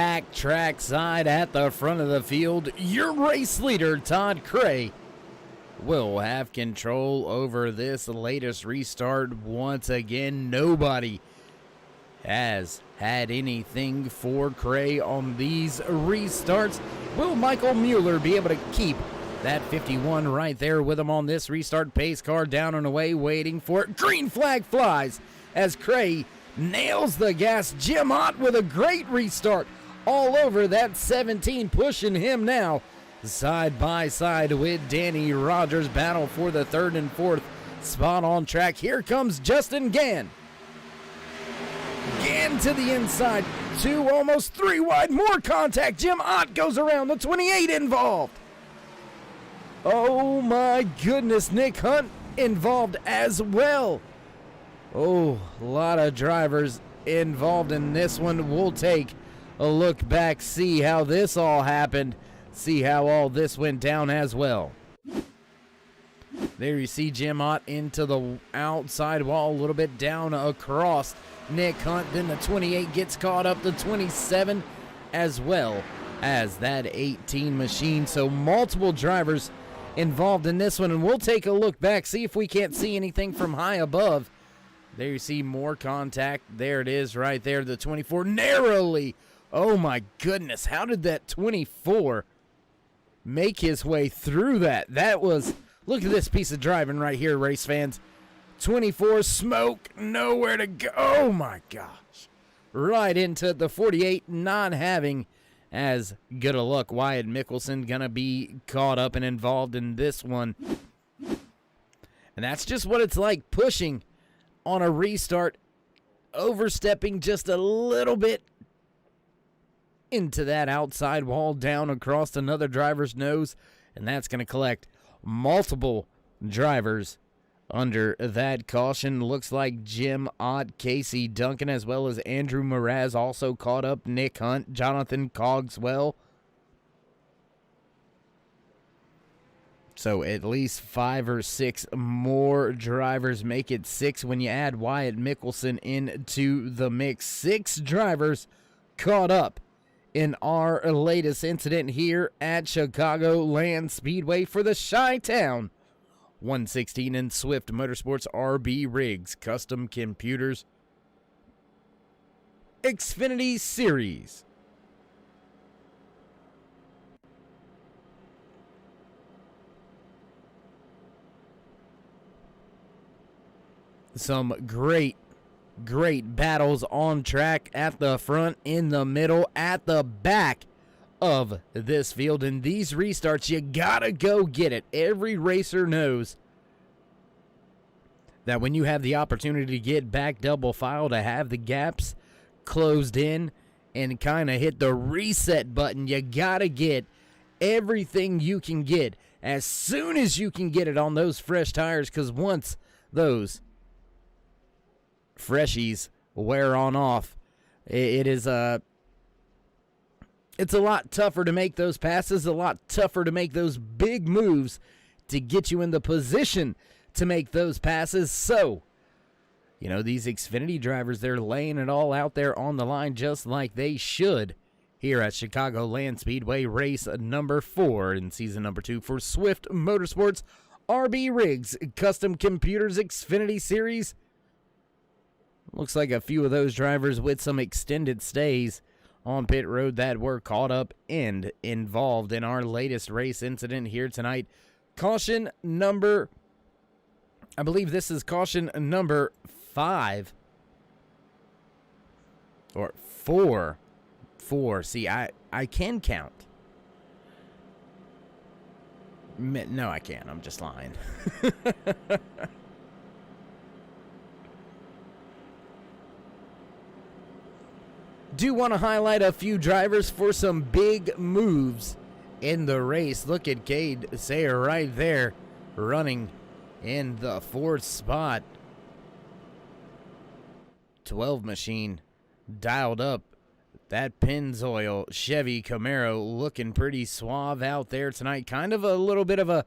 packed trackside at the front of the field, your race leader, Todd Cray, will have control over this latest restart once again. Nobody has had anything for Cray on these restarts. Will Michael Mueller be able to keep that 51 right there with him on this restart? Pace car down and away, waiting for it. Green flag flies as Cray nails the gas. Jim Ott with a great restart all over that 17, pushing him now side by side with Danny Rogers. Battle for the third and fourth spot on track. Here comes Justin Gann. Gann to the inside, 2, almost 3 wide, more contact. Jim Ott goes around, the 28 involved. Oh my goodness, Nick Hunt involved as well. Oh, a lot of drivers involved in this one. We'll take a look back, see how this all happened, see how all this went down as well. There you see Jim Ott into the outside wall, a little bit down across Nick Hunt. Then the 28 gets caught up, the 27 as well as that 18 machine. So multiple drivers involved in this one, and we'll take a look back, see if we can't see anything from high above. There you see more contact. There it is right there, the 24 narrowly. Oh my goodness, how did that 24 make his way through that? That was, look at this piece of driving right here, race fans. 24, smoke, nowhere to go. Oh my gosh. Right into the 48, not having as good a luck. Wyatt Mickelson gonna be caught up and involved in this one. And that's just what it's like pushing on a restart, overstepping just a little bit into that outside wall, down across another driver's nose, and that's going to collect multiple drivers under that caution. Looks like Jim Ott, Casey Duncan, as well as Andrew Mraz also caught up. Nick Hunt, Jonathan Cogswell. So at least 5 or 6 more drivers make it 6 when you add Wyatt Mickelson into the mix. 6 drivers caught up in our latest incident here at Chicagoland Speedway for the Chi-Town 116 and Swift Motorsports RB Rigs Custom Computers Xfinity Series. Some great battles on track at the front, in the middle, at the back of this field. And these restarts, you gotta go get it. Every racer knows that when you have the opportunity to get back double file, to have the gaps closed in and kind of hit the reset button, you gotta get everything you can get as soon as you can get it on those fresh tires, because once those freshies wear on off, it's a lot tougher to make those passes, a lot tougher to make those big moves to get you in the position to make those passes. So, you know, these Xfinity drivers, they're laying it all out there on the line just like they should here at Chicagoland Speedway, race number 4 in season number 2 for Swift Motorsports RB Rigs Custom Computers Xfinity Series. Looks like a few of those drivers with some extended stays on pit road that were caught up and involved in our latest race incident here tonight. Caution number, I believe this is caution number 5 or 4. See, I can count. No, I can't. I'm just lying. Do want to highlight a few drivers for some big moves in the race. Look at Cade Sayer right there, running in the 4th spot. 12 machine dialed up. That Pennzoil Chevy Camaro looking pretty suave out there tonight. Kind of a little bit of a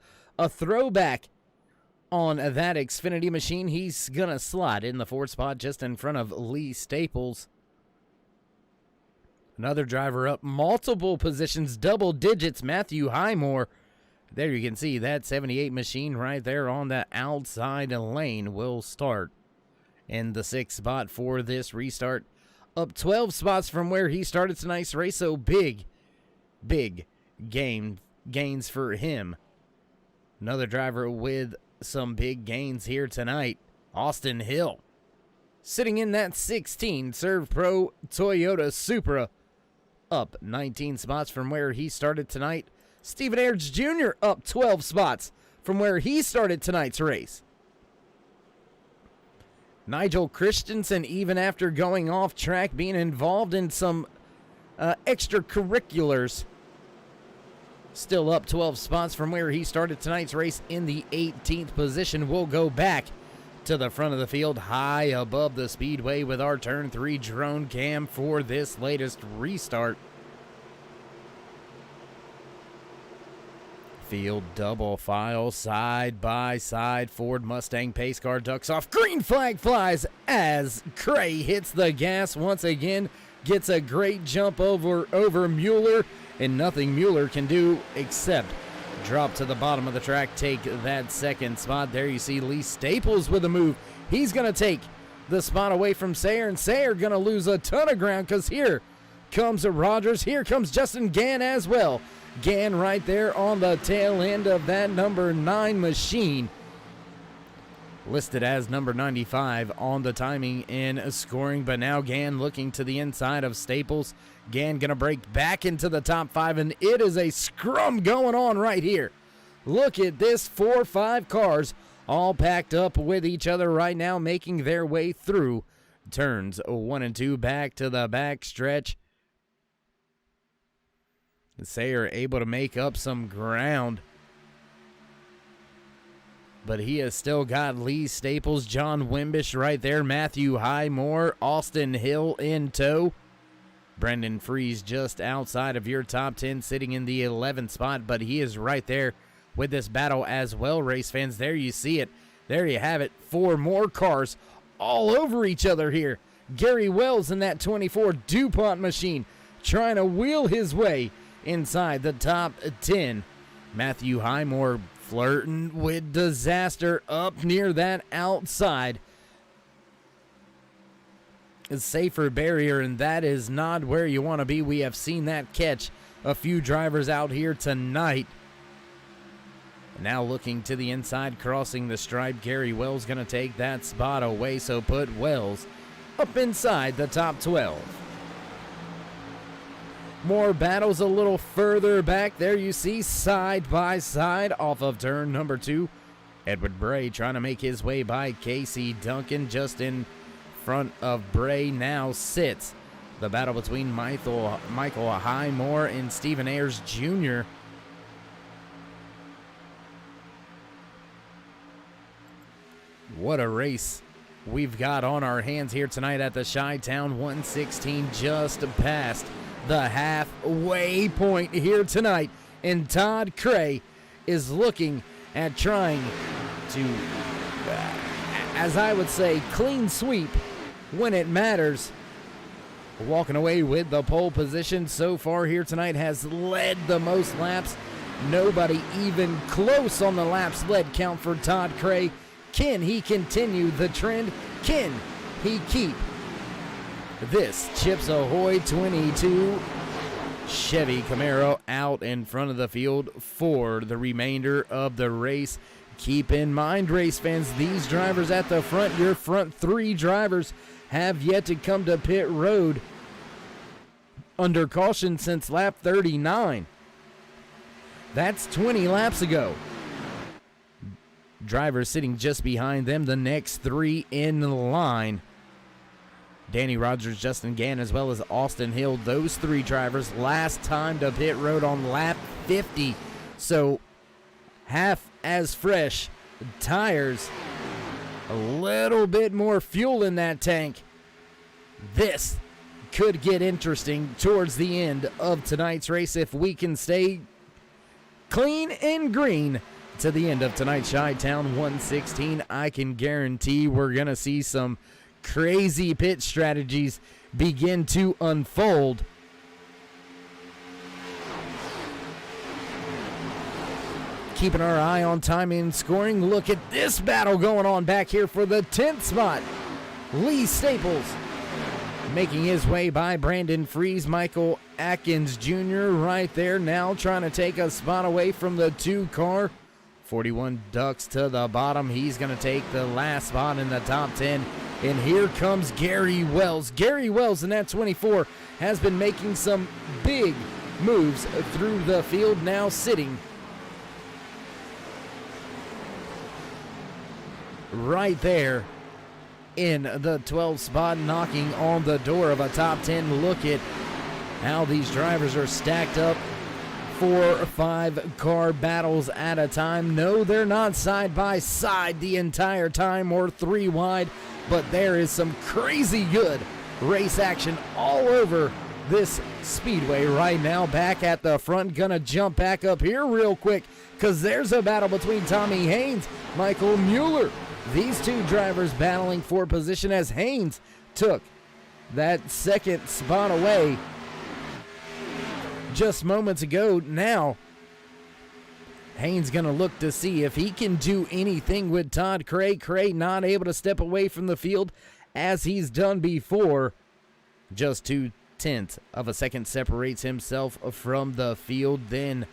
throwback on that Xfinity machine. He's going to slide in the 4th spot just in front of Lee Staples. Another driver up multiple positions, double digits, Matthew Highmore. There you can see that 78 machine right there on the outside lane will start in the 6th spot for this restart. Up 12 spots from where he started tonight's race, so big gains for him. Another driver with some big gains here tonight, Austin Hill. Sitting in that 16 Serve Pro Toyota Supra, up 19 spots from where he started tonight. Stephen Ayers Jr. up 12 spots from where he started tonight's race. Nigel Christensen, even after going off track, being involved in some extracurriculars, still up 12 spots from where he started tonight's race in the 18th position. We'll go back to the front of the field, high above the speedway, with our turn 3 drone cam for this latest restart. Field double file, side by side. Ford Mustang pace car ducks off. Green flag flies as Cray hits the gas once again. Gets a great jump over Mueller, and nothing Mueller can do except drop to the bottom of the track, take that 2nd spot. There you see Lee Staples with a move. He's going to take the spot away from Sayer, and Sayer going to lose a ton of ground because here comes Rogers. Here comes Justin Gann as well. Gann right there on the tail end of that number 9 machine, listed as number 95 on the timing and scoring, but now Gann looking to the inside of Staples. Gann gonna break back into the top 5, and it is a scrum going on right here. Look at this, 4-5 cars all packed up with each other right now, making their way through turns 1 and 2 back to the back stretch. Sayer able to make up some ground, but he has still got Lee Staples, John Wimbish right there, Matthew Highmore, Austin Hill in tow. Brendan Freese just outside of your top 10, sitting in the 11th spot, but he is right there with this battle as well, race fans. There you see it. There you have it. 4 more cars all over each other here. Gary Wells in that 24 DuPont machine trying to wheel his way inside the top 10. Matthew Highmore flirting with disaster up near that outside. A safer barrier, and that is not where you want to be. We have seen that catch a few drivers out here tonight. Now looking to the inside, crossing the stripe. Gary Wells going to take that spot away, so put Wells up inside the top 12. More battles a little further back. There you see side by side off of turn number 2. Edward Bray trying to make his way by Casey Duncan. Just in front of Bray now sits the battle between Michael Highmore and Stephen Ayers Jr. What a race we've got on our hands here tonight at the Chi-Town 116, just past the halfway point here tonight, and Todd Cray is looking at trying to, as I would say, clean sweep when it matters. Walking away with the pole position so far here tonight, has led the most laps. Nobody even close on the laps led count for Todd Cray. Can he continue the trend? Can he keep this Chips Ahoy 22 Chevy Camaro out in front of the field for the remainder of the race? Keep in mind, race fans, these drivers at the front, your front 3 drivers, have yet to come to pit road under caution since lap 39. That's 20 laps ago. Drivers sitting just behind them, the next 3 in line. Danny Rogers, Justin Gann, as well as Austin Hill. Those 3 drivers last time to pit road on lap 50. So half as fresh tires, a little bit more fuel in that tank. This could get interesting towards the end of tonight's race if we can stay clean and green to the end of tonight's Chi-Town 116. I can guarantee we're going to see some crazy pit strategies begin to unfold keeping our eye on time and scoring. Look at this battle going on back here for the 10th spot. Lee Staples making his way by Brandon Fries. Michael Atkins Jr. right there now trying to take a spot away from the 2 car. 41 ducks to the bottom. He's going to take the last spot in the top 10. And here comes Gary Wells. Gary Wells in that 24 has been making some big moves through the field, now sitting right there in the 12th spot, knocking on the door of a top 10. Look at how these drivers are stacked up 4 or 5 car battles at a time. No, they're not side by side the entire time or 3 wide, but there is some crazy good race action all over this speedway right now. Back at the front, gonna jump back up here real quick because there's a battle between Tommy Haynes, Michael Mueller. These 2 drivers battling for position as Haynes took that 2nd spot away just moments ago. Now Haynes gonna look to see if he can do anything with Todd Cray. Cray not able to step away from the field as he's done before. Just 0.2 of a second separates himself from the field. Then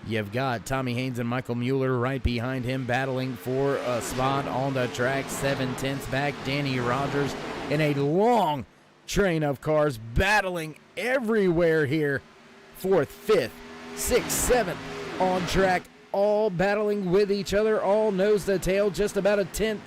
you've got Tommy Haynes and Michael Mueller right behind him battling for a spot on the track. 0.7 back, Danny Rogers in a long train of cars battling everywhere here. 4th, 5th, 6th, 7th on track, all battling with each other, all nose to tail. Just about a 10th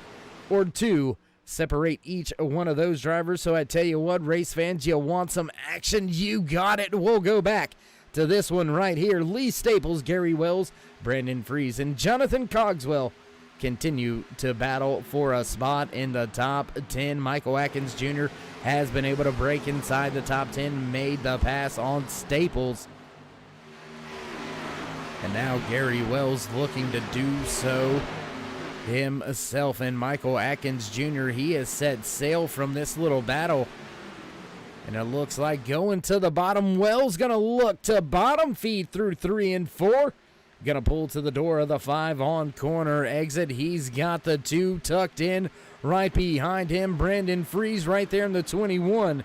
or 2 separate each one of those drivers. So I tell you what, race fans, you want some action, you got it. We'll go back to this one right here. Lee Staples, Gary Wells, Brandon Fries, and Jonathan Cogswell continue to battle for a spot in the top 10. Michael Atkins Jr. has been able to break inside the top 10, made the pass on Staples. And now Gary Wells looking to do so himself. And Michael Atkins Jr., he has set sail from this little battle. And it looks like going to the bottom. Wells going to look to bottom feed through 3 and 4. Going to pull to the door of the 5 on corner exit. He's got the 2 tucked in right behind him. Brandon Fries right there in the 21.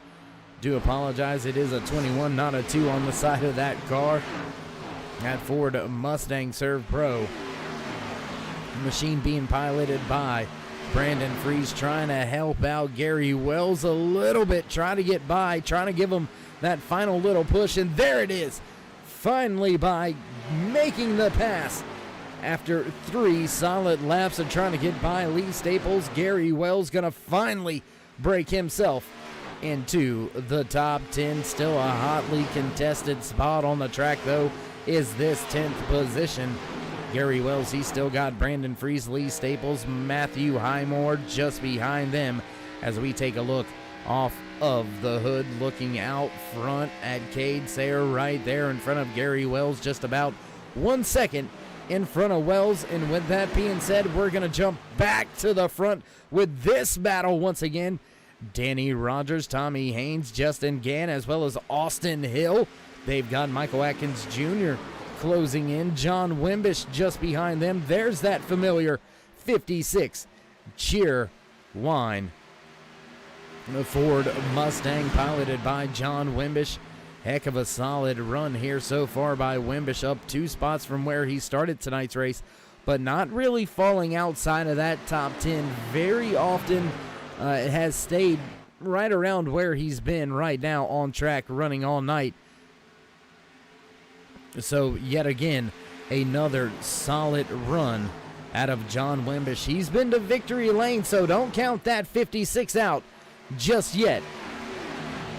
Do apologize, it is a 21, not a 2 on the side of that car. That Ford Mustang Serve Pro. Machine being piloted by Brandon Fries, trying to help out Gary Wells a little bit, trying to get by, trying to give him that final little push, and there it is. Finally, by making the pass after 3 solid laps of trying to get by Lee Staples, Gary Wells gonna finally break himself into the top 10. Still a hotly contested spot on the track, though, is this 10th position. Gary Wells, he's still got Brandon Fries, Lee Staples, Matthew Highmore just behind them as we take a look off of the hood, looking out front at Cade Sayer right there in front of Gary Wells, just about 1 second in front of Wells. And with that being said, we're going to jump back to the front with this battle once again. Danny Rogers, Tommy Haynes, Justin Gann, as well as Austin Hill. They've got Michael Atkins Jr. closing in. John Wimbish just behind them. There's that familiar 56 Cheer Wine. The Ford Mustang piloted by John Wimbish. Heck of a solid run here so far by Wimbish, up 2 spots from where he started tonight's race, but not really falling outside of that top 10 very often. It has stayed right around where he's been right now on track, running all night. So yet again, another solid run out of John Wimbish. He's been to victory lane, so don't count that 56 out just yet,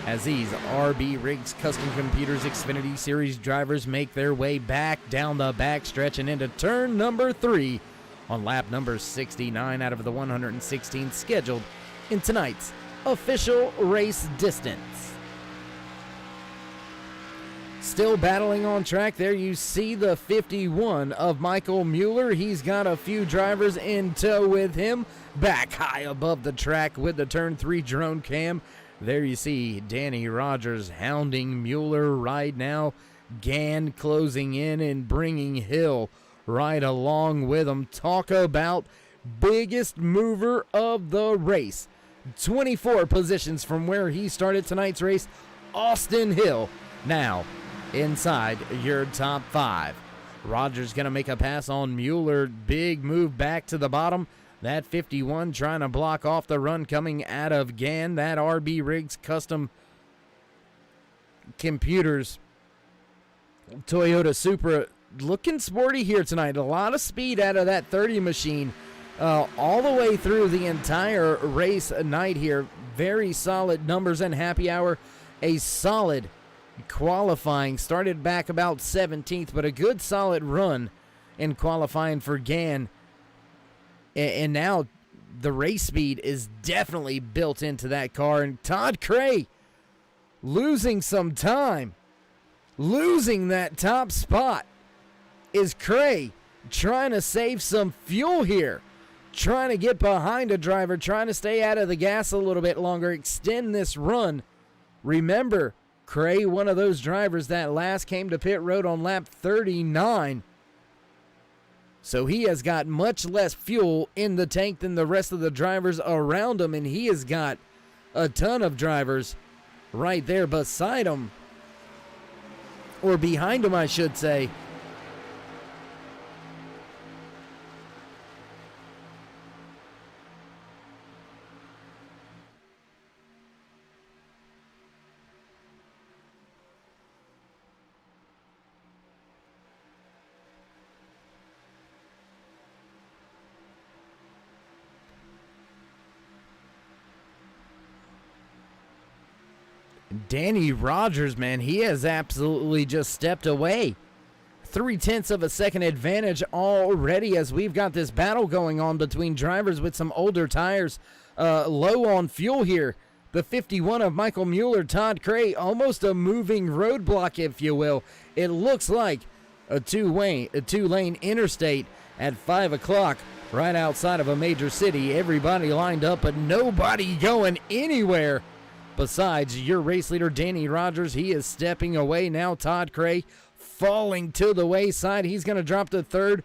as these RB Rigs Custom Computers Xfinity Series drivers make their way back down the backstretch and into turn number 3 on lap number 69 out of the 116 scheduled in tonight's official race distance. Still battling on track. There you see the 51 of Michael Mueller. He's got a few drivers in tow with him. Back high above the track with the turn 3 drone cam. There you see Danny Rogers hounding Mueller right now. Gann closing in and bringing Hill right along with him. Talk about biggest mover of the race. 24 positions from where he started tonight's race. Austin Hill now inside your top 5. Rogers going to make a pass on Mueller. Big move back to the bottom. That 51 trying to block off the run coming out of Gann. That RB Riggs Custom Computers Toyota Supra looking sporty here tonight. A lot of speed out of that 30 machine all the way through the entire race night here. Very solid numbers in happy hour. A solid qualifying. Started back about 17th, but a good solid run in qualifying for Gann. And now the race speed is definitely built into that car. And Todd Cray losing some time. Losing that top spot. Is Cray trying to save some fuel here? Trying to get behind a driver, trying to stay out of the gas a little bit longer, extend this run. Remember, Cray, one of those drivers that last came to pit road on lap 39. So he has got much less fuel in the tank than the rest of the drivers around him, and he has got a ton of drivers right there beside him, or behind him, I should say. Danny Rogers, man, he has absolutely just stepped away. 0.3 of a second advantage already as we've got this battle going on between drivers with some older tires, low on fuel here. The 51 of Michael Mueller, Todd Cray, almost a moving roadblock, if you will. It looks like a two-lane interstate at 5 o'clock right outside of a major city. Everybody lined up, but nobody going anywhere. Besides your race leader, Danny Rogers, he is stepping away now. Todd Cray falling to the wayside. He's going to drop to 3rd,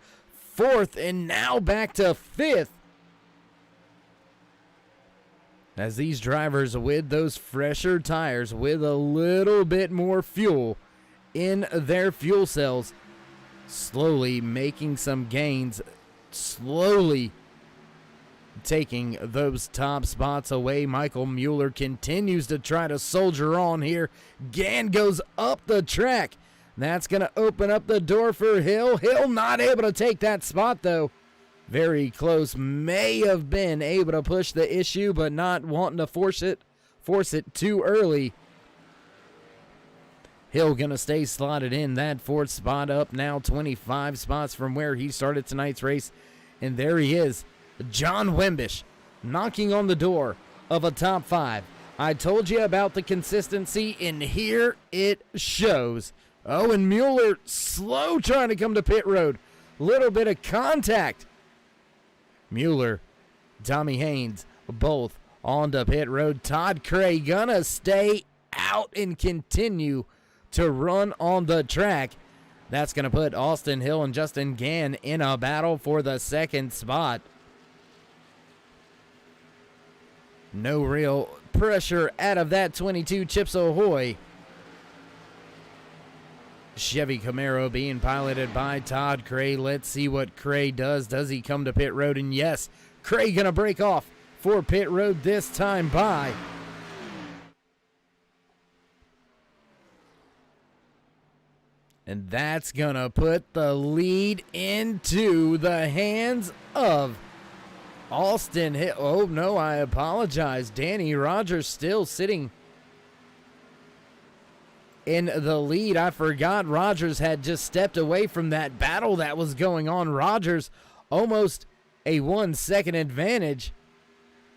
4th, and now back to 5th. As these drivers with those fresher tires, with a little bit more fuel in their fuel cells, slowly making some gains, slowly taking those top spots away. Michael Mueller continues to try to soldier on here. Gann goes up the track. That's going to open up the door for Hill. Hill not able to take that spot, though. Very close. May have been able to push the issue, but not wanting to force it too early. Hill going to stay slotted in that 4th spot, up now 25 spots from where he started tonight's race. And there he is. John Wimbish knocking on the door of a top 5. I told you about the consistency, and here it shows. Oh, and Mueller slow trying to come to pit road. Little bit of contact. Mueller, Tommy Haynes, both on to pit road. Todd Cray gonna stay out and continue to run on the track. That's gonna put Austin Hill and Justin Gann in a battle for the 2nd spot. No real pressure out of that 22 Chips Ahoy Chevy Camaro being piloted by Todd Cray. Let's see what Cray does. Does he come to pit road? And yes, Cray gonna break off for pit road, this time by and that's gonna put the lead into the hands of Austin Hill. Oh, no, I apologize. Danny Rogers still sitting in the lead. I forgot Rogers had just stepped away from that battle that was going on. Rogers almost a 1-second advantage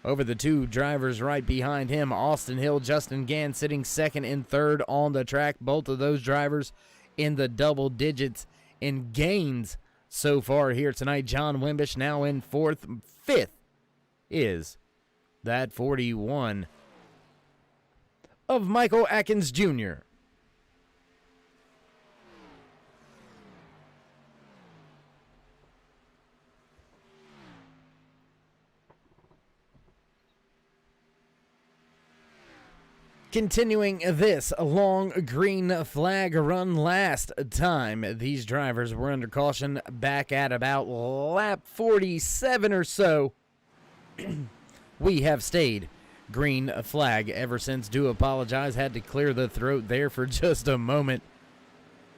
over the two drivers right behind him. Austin Hill, Justin Gann sitting 2nd and 3rd on the track. Both of those drivers in the double digits in gains so far here tonight. John Wimbish now in 4th. 5th is that 41 of Michael Atkins Jr. Continuing this long green flag run last time, these drivers were under caution back at about lap 47 or so. We have stayed green flag ever since. Do apologize, had to clear the throat there for just a moment.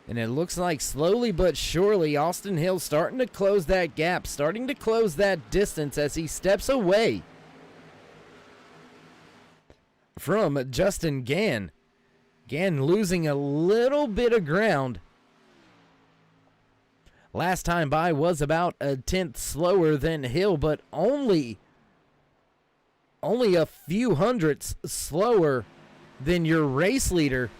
And it looks like slowly but surely Austin Hill starting to close that gap, starting to close that distance as he steps away from Justin Gann. Gann losing a little bit of ground. Last time by was about a tenth slower than Hill, but only a few hundredths slower than your race leader,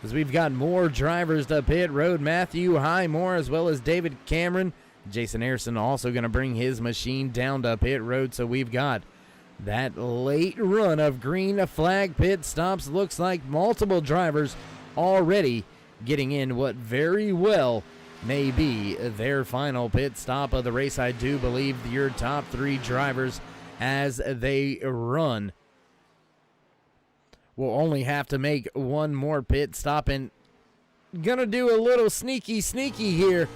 as we've got more drivers to pit road. Matthew Highmore as well as David Cameron. Jason Harrison also going to bring his machine down to pit road, so we've got that late run of green flag pit stops. Looks like multiple drivers already getting in what very well may be their final pit stop of the race. I do believe your top three drivers as they run will only have to make one more pit stop, and gonna do a little sneaky here.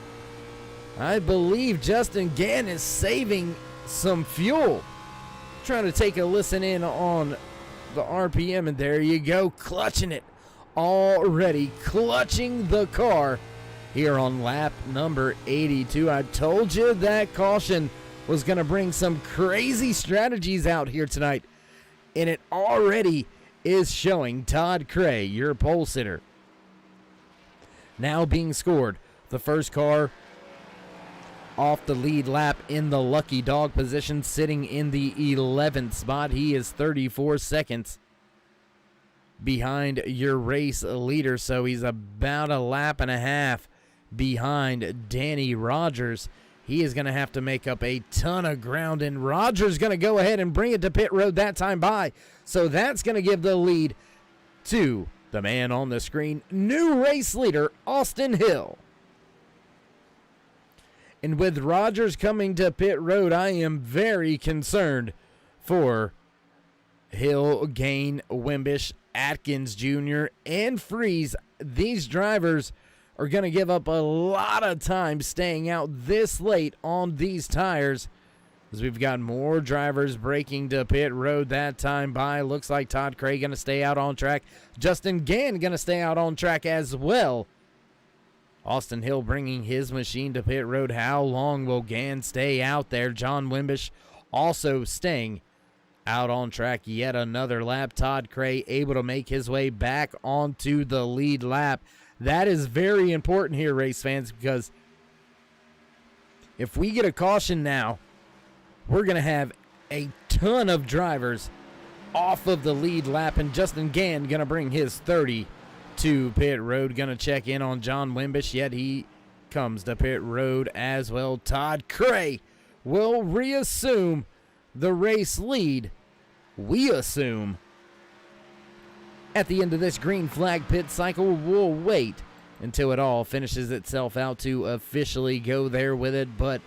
I believe Justin Gann is saving some fuel. Trying to take a listen in on the RPM, and there you go, clutching it already, clutching the car here on lap number 82. I told you that caution was going to bring some crazy strategies out here tonight, and it already is showing. Todd Cray, your pole sitter, now being scored. The first car off the lead lap in the lucky dog position, sitting in the 11th spot. He is 34 seconds behind your race leader, so he's about a lap and a half behind Danny Rogers. He is going to have to make up a ton of ground, and Rogers going to go ahead and bring it to pit road that time by, so that's going to give the lead to the man on the screen, new race leader Austin Hill. And with Rogers coming to pit road, I am very concerned for Hill, Gain, Wimbish, Atkins Jr., and Freeze. These drivers are going to give up a lot of time staying out this late on these tires, as we've got more drivers breaking to pit road that time by. Looks like Todd Cray going to stay out on track. Justin Gann going to stay out on track as well. Austin Hill bringing his machine to pit road. How long will Gann stay out there? John Wimbish also staying out on track yet another lap. Todd Cray able to make his way back onto the lead lap. That is very important here, race fans, because if we get a caution now, we're going to have a ton of drivers off of the lead lap, and Justin Gann going to bring his 30 to pit road. Going to check in on John Wimbish, yet he comes to pit road as well. Todd Cray will reassume the race lead, we assume. At the end of this green flag pit cycle, we'll wait until it all finishes itself out to officially go there with it, but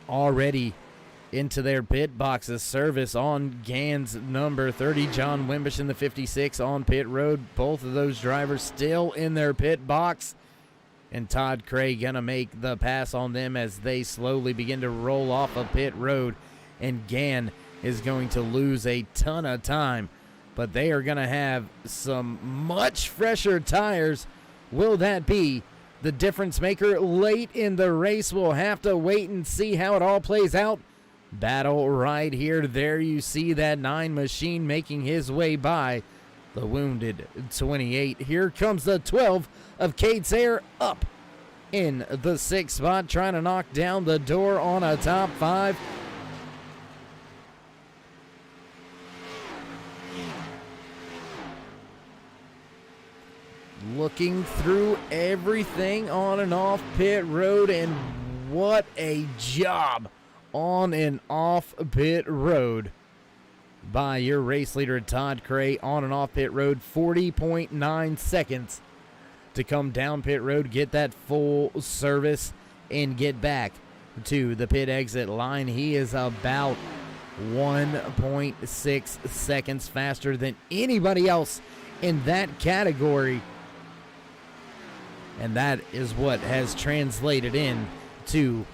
already into their pit boxes. Service on Gann's number 30, John Wimbish in the 56 on pit road. Both of those drivers still in their pit box, and Todd Cray gonna make the pass on them as they slowly begin to roll off of pit road, and Gann is going to lose a ton of time, but they are gonna have some much fresher tires. Will that be the difference maker late in the race? We'll have to wait and see how it all plays out. Battle right here. There you see that 9 machine making his way by the wounded 28. Here comes the 12 of Cade Sayer up in the 6th spot, trying to knock down the door on a top 5. Looking through everything on and off pit road, and what a job on and off pit road by your race leader Todd Cray. On and off pit road, 40.9 seconds to come down pit road, get that full service, and get back to the pit exit line. He is about 1.6 seconds faster than anybody else in that category. And that is what has translated into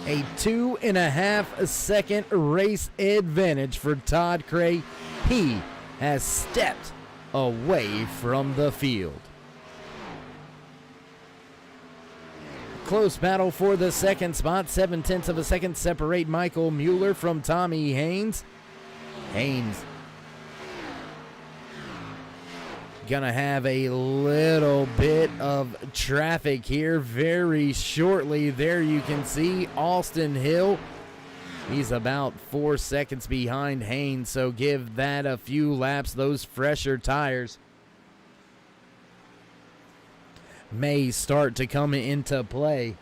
a 2.5 second race advantage for Todd Cray. He has stepped away from the field. Close battle for the second spot. 0.7 of a second separate Michael Mueller from Tommy Haynes. Haynes gonna have a little bit of traffic here very shortly. There you can see Austin Hill. He's about 4 seconds behind Haynes, so give that a few laps. Those fresher tires may start to come into play.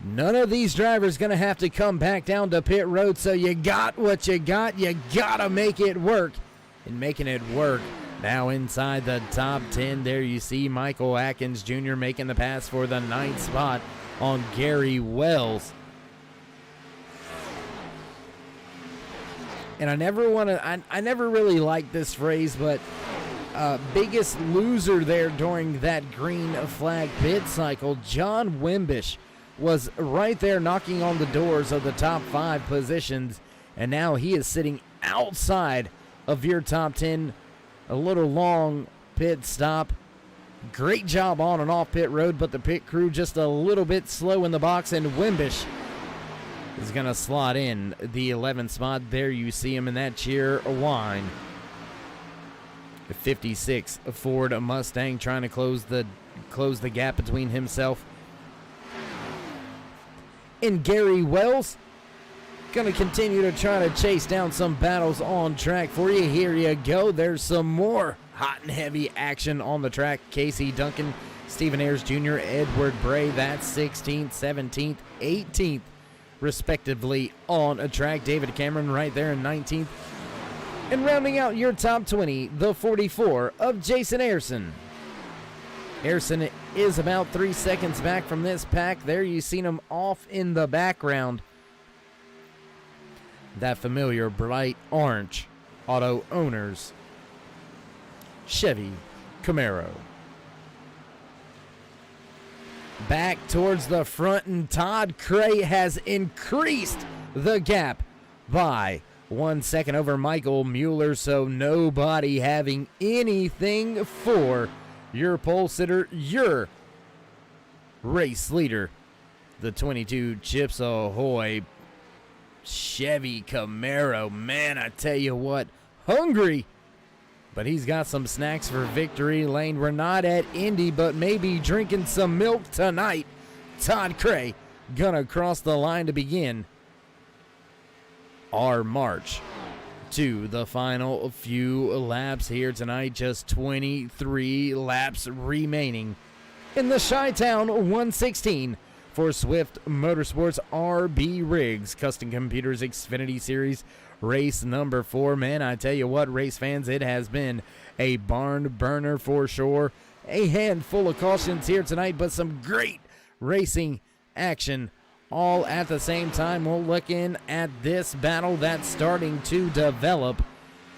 None of these drivers going to have to come back down to pit road, so you got what you got. You got to make it work. And making it work now inside the top 10. There you see Michael Atkins Jr. making the pass for the 9th spot on Gary Wells. And I never really liked this phrase, but biggest loser there during that green flag pit cycle, John Wimbish, was right there knocking on the doors of the top 5 positions, and now he is sitting outside of your top 10. A little long pit stop. Great job on and off pit road, but the pit crew just a little bit slow in the box, and Wimbish is going to slot in the 11th spot. There you see him in that cheer whine. The 56 Ford Mustang trying to close the gap between himself and Gary Wells. Going to continue to try to chase down some battles on track for you. Here you go. There's some more hot and heavy action on the track. Casey Duncan, Stephen Ayers Jr., Edward Bray, that's 16th, 17th, 18th, respectively on a track. David Cameron right there in 19th. And rounding out your top 20, the 44 of Jason Ayerson. Ayerson is about 3 seconds back from this pack. There you seen him off in the background. That familiar bright orange Auto Owners Chevy Camaro. Back towards the front, and Todd Cray has increased the gap by 1 second over Michael Mueller, so nobody having anything for your pole sitter, your race leader, the 22 Chips Ahoy Chevy Camaro. Man, I tell you what, hungry, but he's got some snacks for victory lane. We're not at Indy, but maybe drinking some milk tonight. Todd Cray gonna cross the line to begin our march to the final few laps here tonight. Just 23 laps remaining in the Chi-Town 116 for Swift Motorsports RB Riggs Custom Computers Xfinity Series race number 4. Man, I tell you what, race fans, it has been a barn burner for sure. A handful of cautions here tonight, but some great racing action all at the same time. We'll look in at this battle that's starting to develop.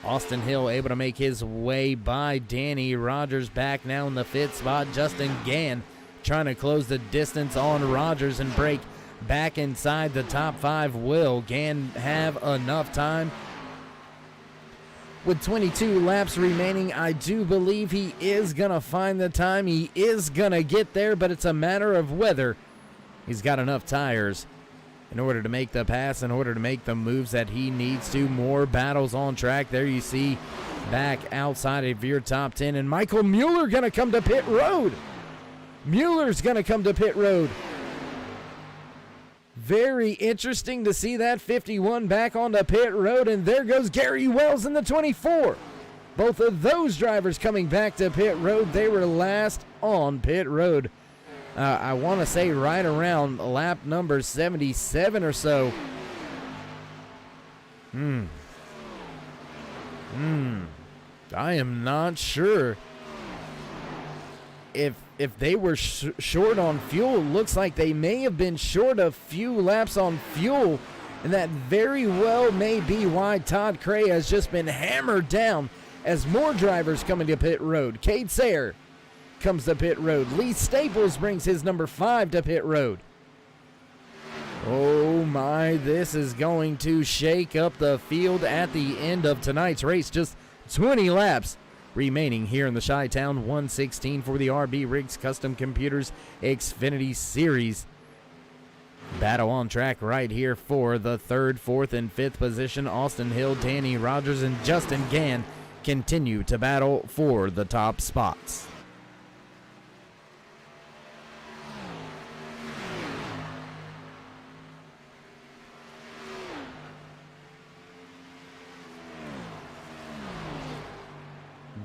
Austin Hill able to make his way by Danny Rogers, back now in the 5th spot. Justin Gann trying to close the distance on Rogers and break back inside the top 5. Will Gann have enough time? With 22 laps remaining, I do believe he is going to find the time. He is going to get there, but it's a matter of whether he's got enough tires in order to make the pass, in order to make the moves that he needs to. More battles on track. There you see back outside of your top 10. And Michael Mueller going to come to pit road. Mueller's going to come to pit road. Very interesting to see that 51 back on the pit road. And there goes Gary Wells in the 24. Both of those drivers coming back to pit road. They were last on pit road. I want to say right around lap number 77 or so. I am not sure if they were short on fuel. Looks like they may have been short a few laps on fuel And that very well may be why Todd Cray has just been hammered down as more drivers coming to pit road. Cade Sayer comes to pit road. Lee Staples brings his number 5 to pit road. Oh my, this is going to shake up the field at the end of tonight's race. Just 20 laps remaining here in the Chi-Town 116 for the RB Riggs Custom Computers Xfinity Series. Battle on track right here for the 3rd, 4th, and 5th position. Austin Hill, Danny Rogers, and Justin Gann continue to battle for the top spots.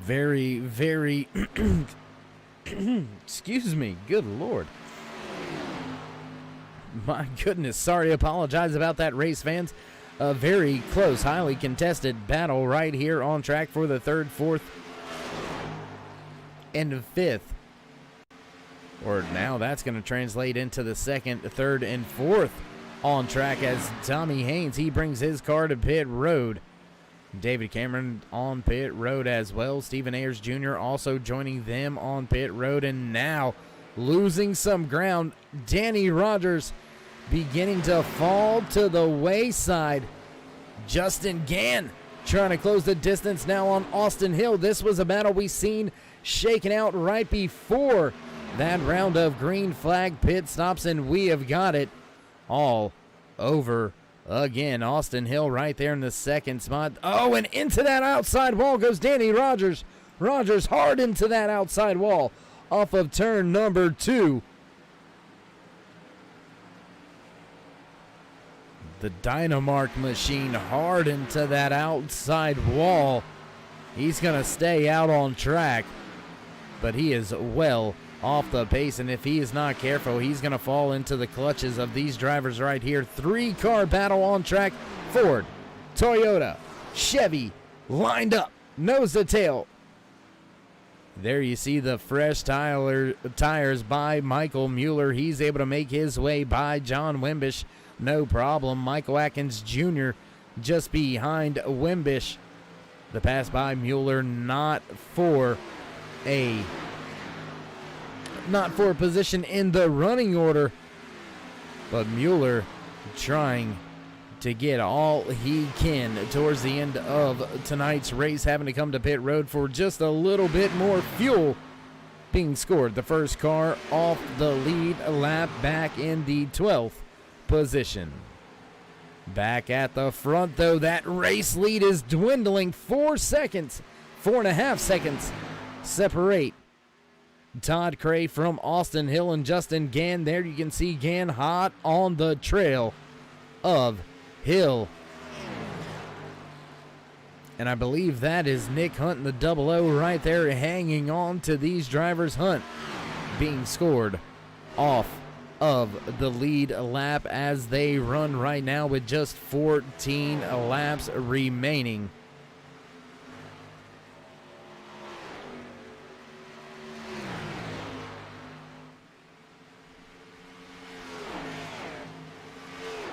Very, very, excuse me, good Lord. My goodness, sorry, apologize about that, race fans. A very close, highly contested battle right here on track for the 3rd, 4th, and 5th. Or now that's going to translate into the 2nd, 3rd, and 4th on track as Tommy Haynes, he brings his car to pit road. David Cameron on pit road as well. Stephen Ayers Jr. also joining them on pit road. And now losing some ground, Danny Rogers beginning to fall to the wayside. Justin Gann trying to close the distance now on Austin Hill. This was a battle we seen shaken out right before that round of green flag pit stops, and we have got it all over again. Austin Hill right there in the 2nd spot. Oh, and into that outside wall goes Danny Rogers. Rogers hard into that outside wall off of turn number 2. The Dynamark machine hard into that outside wall. He's going to stay out on track, but he is well off the pace, and if he is not careful, he's going to fall into the clutches of these drivers right here. 3-car battle on track. Ford, Toyota, Chevy lined up, nose to tail. There you see the fresh tires by Michael Mueller. He's able to make his way by John Wimbish. No problem. Michael Atkins Jr. just behind Wimbish. The pass by Mueller not for a position in the running order, but Mueller trying to get all he can towards the end of tonight's race, having to come to pit road for just a little bit more fuel being scored. The first car off the lead lap back in the 12th position. Back at the front, though, that race lead is dwindling. 4.5 seconds separate Todd Cray from Austin Hill and Justin Gann. There you can see Gann hot on the trail of Hill. And I believe that is Nick Hunt in the 00 right there hanging on to these drivers. Hunt being scored off of the lead lap as they run right now with just 14 laps remaining.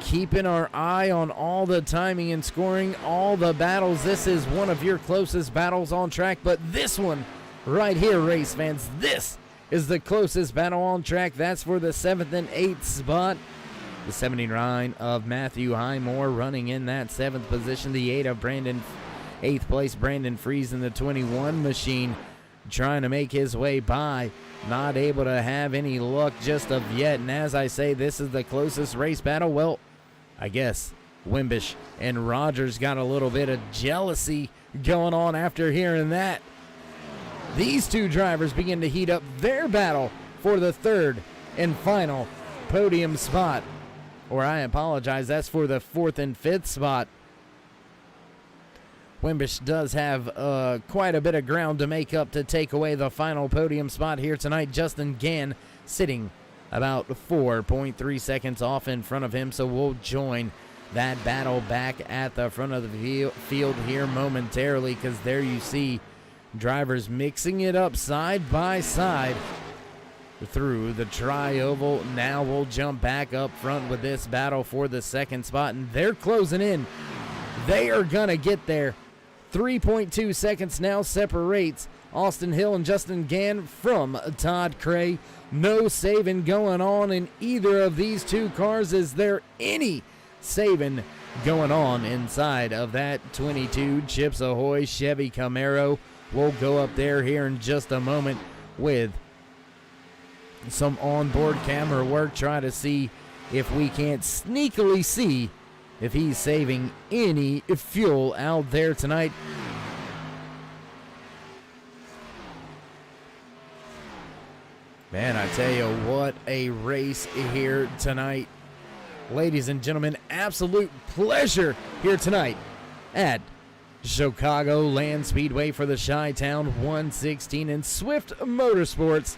Keeping our eye on all the timing and scoring, all the battles. This is one of your closest battles on track, but this one right here, race fans, this is the closest battle on track. That's for the 7th and 8th spot. The 79 of Matthew Highmore running in that 7th position. The 8th place Brandon Fries in the 21 machine trying to make his way by. Not able to have any luck just of yet. And as I say, this is the closest race battle. Well, I guess Wimbish and Rogers got a little bit of jealousy going on after hearing that. These two drivers begin to heat up their battle for the 3rd and final podium spot. Or I apologize, that's for the 4th and 5th spot. Wimbish does have quite a bit of ground to make up to take away the final podium spot here tonight. Justin Gann sitting about 4.3 seconds off in front of him, so we'll join that battle back at the front of the field here momentarily, because there you see drivers mixing it up side by side through the tri-oval. Now we'll jump back up front with this battle for the second spot, and they're closing in. They are going to get there. 3.2 seconds now separates Austin Hill and Justin Gann from Todd Cray. No saving going on in either of these two cars. Is there any saving going on inside of that 22 Chips Ahoy Chevy Camaro? We'll go up there here in just a moment with some onboard camera work, try to see if we can't sneakily see if he's saving any fuel out there tonight. Man, I tell you what, a race here tonight. Ladies and gentlemen, absolute pleasure here tonight at Chicago Land Speedway for the Chi-Town 116 and Swift Motorsports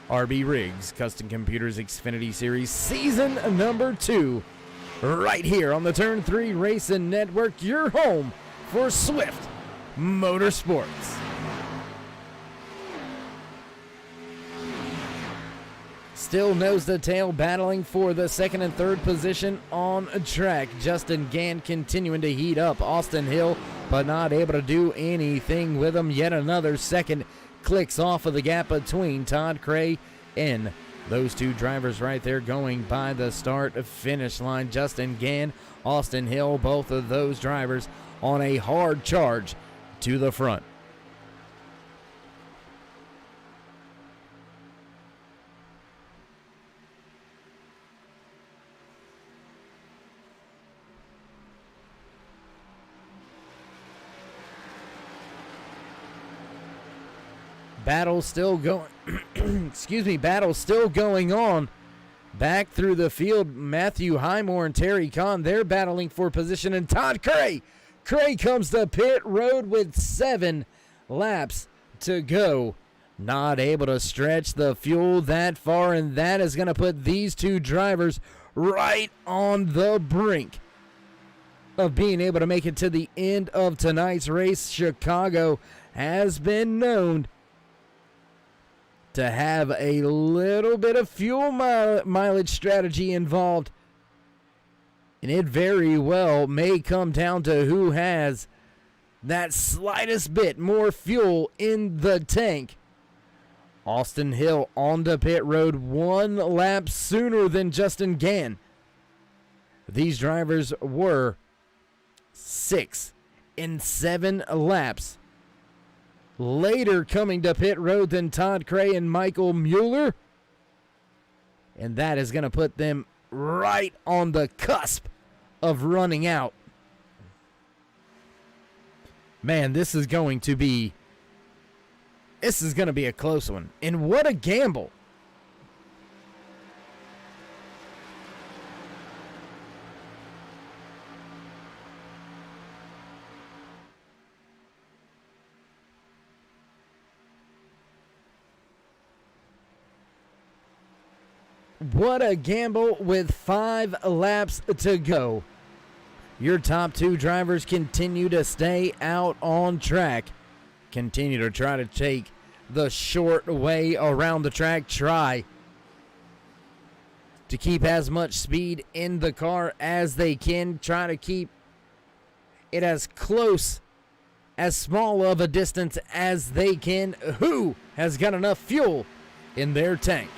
RB RIGS Custom Computers Xfinity Series Season number 2. Right here on the Turn 3 Racing Network, your home for Swift Motorsports. Still nose to tail battling for the second and third position on track. Justin Gann continuing to heat up Austin Hill, but not able to do anything with him. Yet another second clicks off of the gap between Todd Cray and those two drivers right there going by the start-finish line. Justin Gann, Austin Hill, both of those drivers on a hard charge to the front. Battle still going. Battle still going on. Back through the field, Matthew Highmore and Terry Kahn, they're battling for position. And Todd Cray. Cray comes to pit road with 7 laps to go. Not able to stretch the fuel that far, and that is going to put these two drivers right on the brink of being able to make it to the end of tonight's race. Chicago has been known to have a little bit of fuel mileage strategy involved. And it very well may come down to who has that slightest bit more fuel in the tank. Austin Hill on the pit road 1 lap sooner than Justin Gann. These drivers were 6 and 7 laps later coming to pit road than Todd Cray and Michael Mueller. And that is going to put them right on the cusp of running out. Man, this is going to be a close one. And what a gamble. What a gamble with 5 laps to go. Your top 2 drivers continue to stay out on track. Continue to try to take the short way around the track. Try to keep as much speed in the car as they can. Try to keep it as close, as small of a distance as they can. Who has got enough fuel in their tank?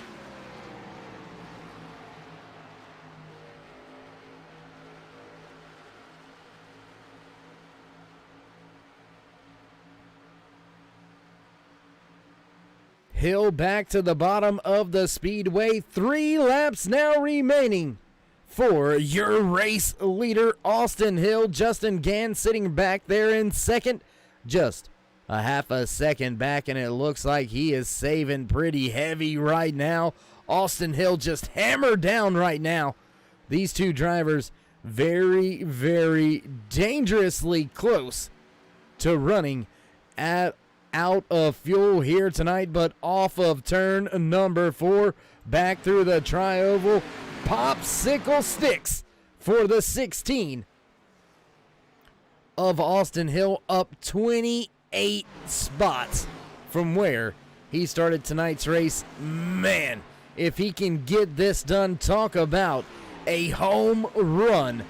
Hill back to the bottom of the speedway. 3 laps now remaining for your race leader, Austin Hill. Justin Gann sitting back there in second, just a half a second back, and it looks like he is saving pretty heavy right now. Austin Hill just hammered down right now. These two drivers very, very dangerously close to running out of fuel here tonight, but off of turn number 4, back through the tri-oval. Popsicle sticks for the 16 of Austin Hill, up 28 spots from where he started tonight's race. Man, if he can get this done, talk about a home run.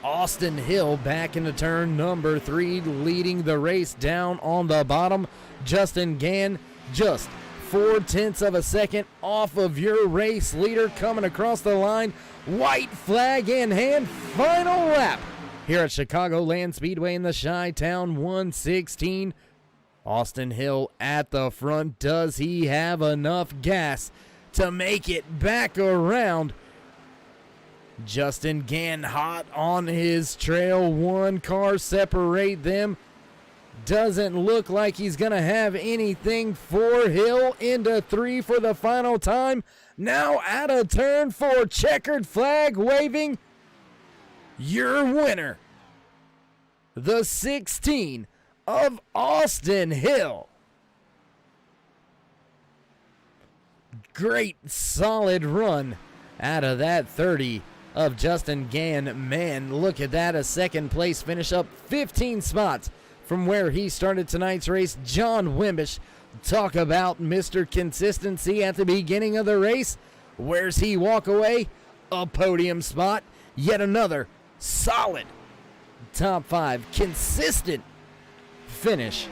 Austin Hill back into turn number 3, leading the race down on the bottom. Justin Gann just 0.4 of a second off of your race leader coming across the line. White flag in hand, final lap here at Chicagoland Speedway in the Chi-Town 116. Austin Hill at the front. Does he have enough gas to make it back around? Justin Gann hot on his trail. One car separate them. Doesn't look like he's going to have anything for Hill into 3 for the final time. Now out of turn 4, checkered flag waving. Your winner, the 16 of Austin Hill. Great solid run out of that 30 of Justin Gann. Man, look at that, a second place finish, up 15 spots from where he started tonight's race. John Wimbish, talk about Mr. Consistency at the beginning of the race. Where's he walk away? A podium spot. Yet another solid top 5 consistent finish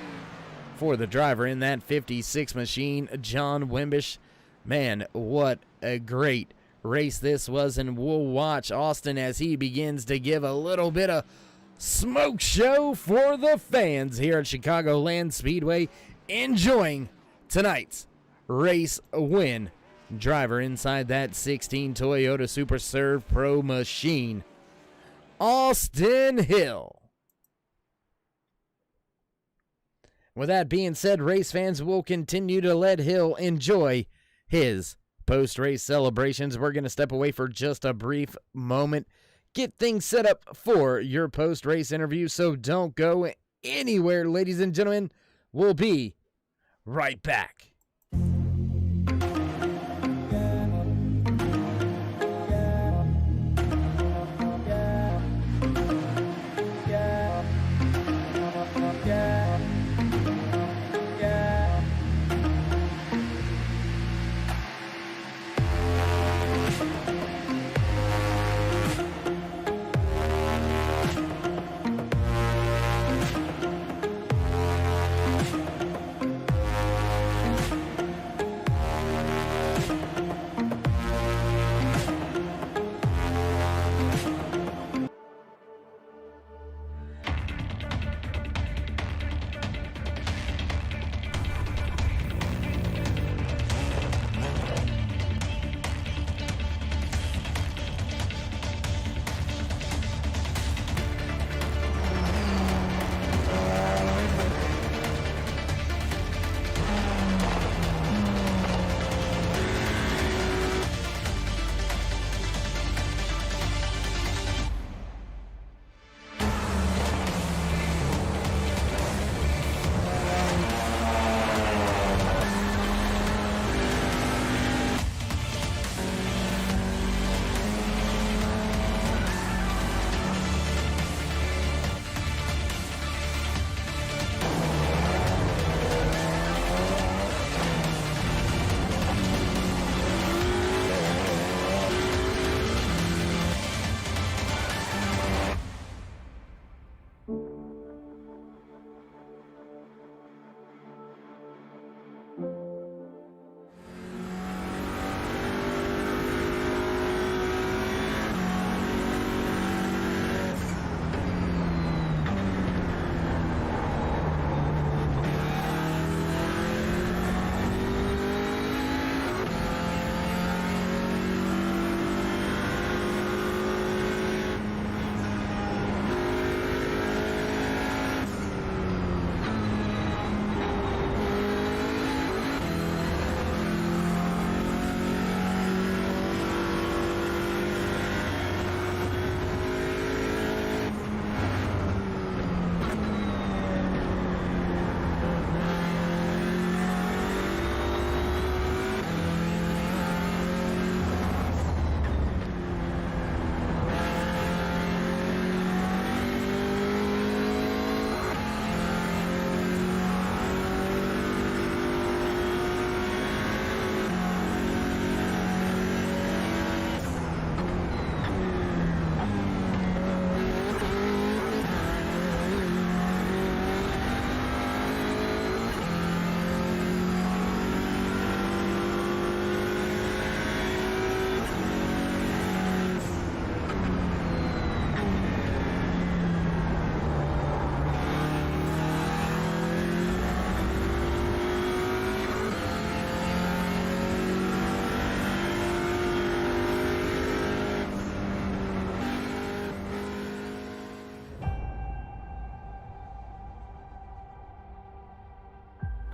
for the driver in that 56 machine, John Wimbish. Man, what a great race this was, and we'll watch Austin as he begins to give a little bit of smoke show for the fans here at Chicagoland Speedway, enjoying tonight's race win. Driver inside that 16 Toyota Super Serve Pro machine, Austin Hill. With that being said, race fans will continue to let Hill enjoy his post-race celebrations. We're going to step away for just a brief moment, get things set up for your post-race interview, so don't go anywhere, ladies and gentlemen. We'll be right back.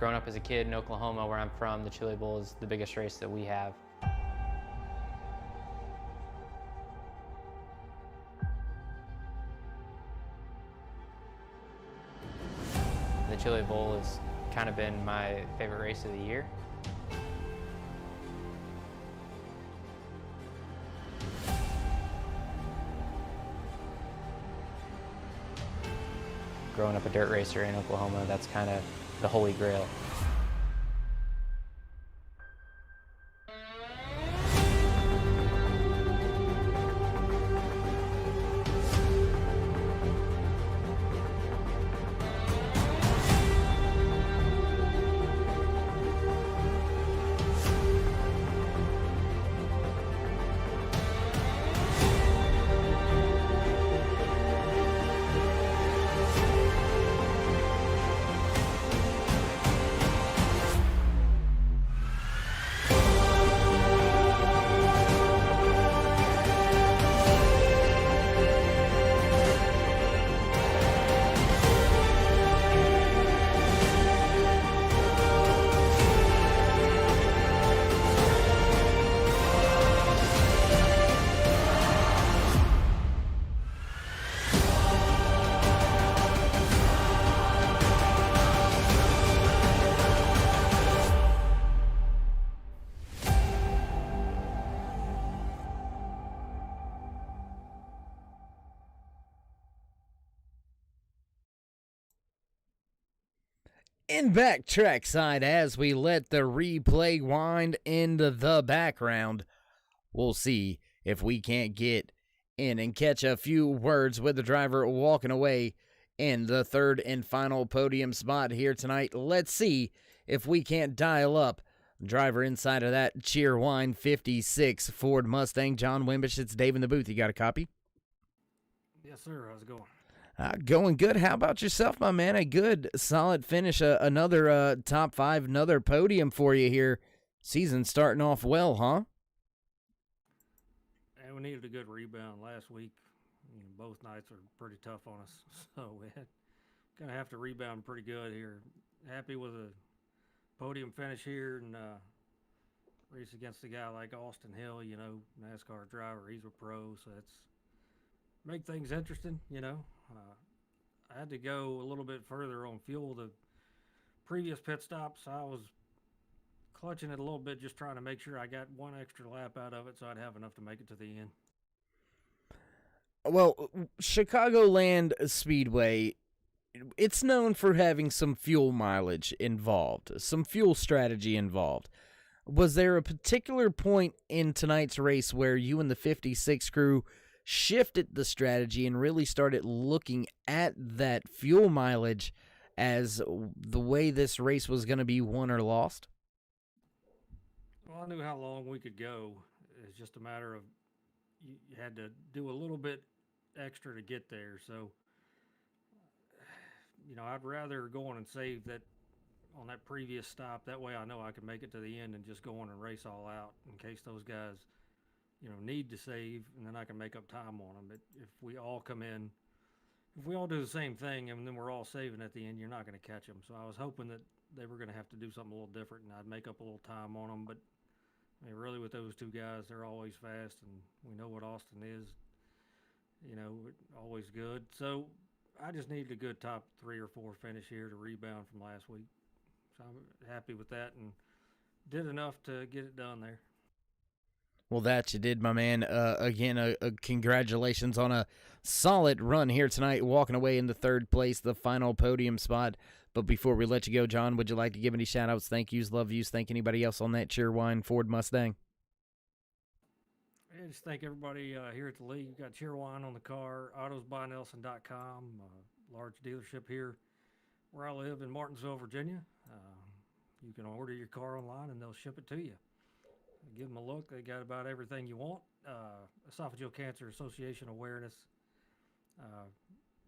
Growing up as a kid in Oklahoma, where I'm from, the Chili Bowl is the biggest race that we have. The Chili Bowl has kind of been my favorite race of the year. Growing up a dirt racer in Oklahoma, that's kind of the holy grail. In back trackside, as we let the replay wind into the background, we'll see if we can't get in and catch a few words with the driver walking away in the third and final podium spot here tonight. Let's see if we can't dial up driver inside of that Cheerwine 56 Ford Mustang. John Wimbish, it's Dave in the booth. You got a copy? Yes, sir. How's it going? Going good. How about yourself, my man? A good, solid finish. Another top five, another podium for you here. Season starting off well, huh? And we needed a good rebound last week. Both nights are pretty tough on us, so we had gonna have to rebound pretty good here. Happy with a podium finish here and race against a guy like Austin Hill, NASCAR driver. He's a pro, so it's make things interesting, I had to go a little bit further on fuel. The previous pit stops, I was clutching it a little bit, just trying to make sure I got one extra lap out of it so I'd have enough to make it to the end. Well, Chicagoland Speedway, it's known for having some fuel mileage involved, some fuel strategy involved. Was there a particular point in tonight's race where you and the 56 crew shifted the strategy and really started looking at that fuel mileage as the way this race was going to be won or lost? Well, I knew how long we could go. It's just a matter of you had to do a little bit extra to get there. So, I'd rather go on and save that on that previous stop. That way I know I can make it to the end and just go on and race all out in case those guys need to save, and then I can make up time on them. But if we all come in, if we all do the same thing, and then we're all saving at the end, you're not going to catch them. So I was hoping that they were going to have to do something a little different, and I'd make up a little time on them. But really with those two guys, they're always fast, and we know what Austin is, always good. So I just needed a good top 3 or 4 finish here to rebound from last week. So I'm happy with that and did enough to get it done there. Well, that you did, my man. Again, congratulations on a solid run here tonight, walking away in the third place, the final podium spot. But before we let you go, John, would you like to give any shout-outs, thank yous, love yous, thank anybody else on that Cheerwine Ford Mustang? I just thank everybody here at the league. We've got Cheerwine on the car, autosbynelson.com, large dealership here where I live in Martinsville, Virginia. You can order your car online and they'll ship it to you. Give them a look. They got about everything you want. Esophageal Cancer Association awareness.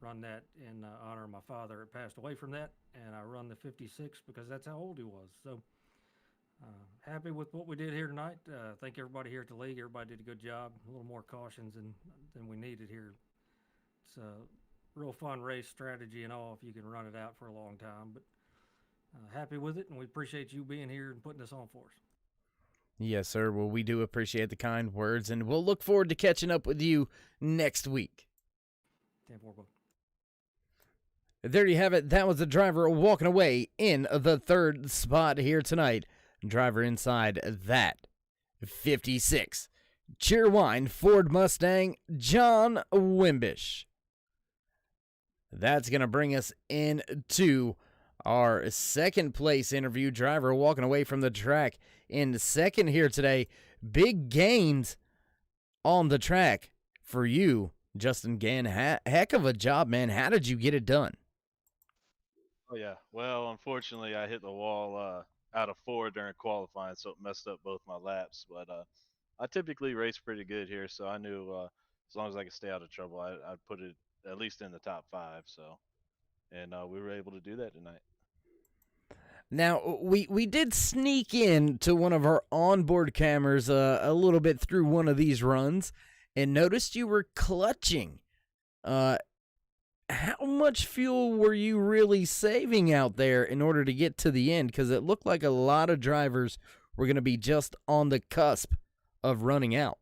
Run that in honor of my father. It passed away from that, and I run the 56 because that's how old he was. So happy with what we did here tonight. Thank everybody here at the league. Everybody did a good job. A little more cautions than we needed here. It's a real fun race strategy and all if you can run it out for a long time. But happy with it, and we appreciate you being here and putting this on for us. Yes, sir. Well, we do appreciate the kind words, and we'll look forward to catching up with you next week. 10-4 vote. There you have it. That was the driver walking away in the third spot here tonight. Driver inside that 56 Cheerwine Ford Mustang, John Wimbish. That's going to bring us into our second place interview. Driver walking away from the track in second here today. Big gains on the track for you, Justin Gann. Heck of a job, man. How did you get it done? Oh yeah. Well, unfortunately, I hit the wall out of 4 during qualifying, so it messed up both my laps. But I typically race pretty good here, so I knew as long as I could stay out of trouble, I'd put it at least in the top 5. So, and we were able to do that tonight. Now, we did sneak in to one of our onboard cameras a little bit through one of these runs and noticed you were clutching. How much fuel were you really saving out there in order to get to the end? Because it looked like a lot of drivers were going to be just on the cusp of running out.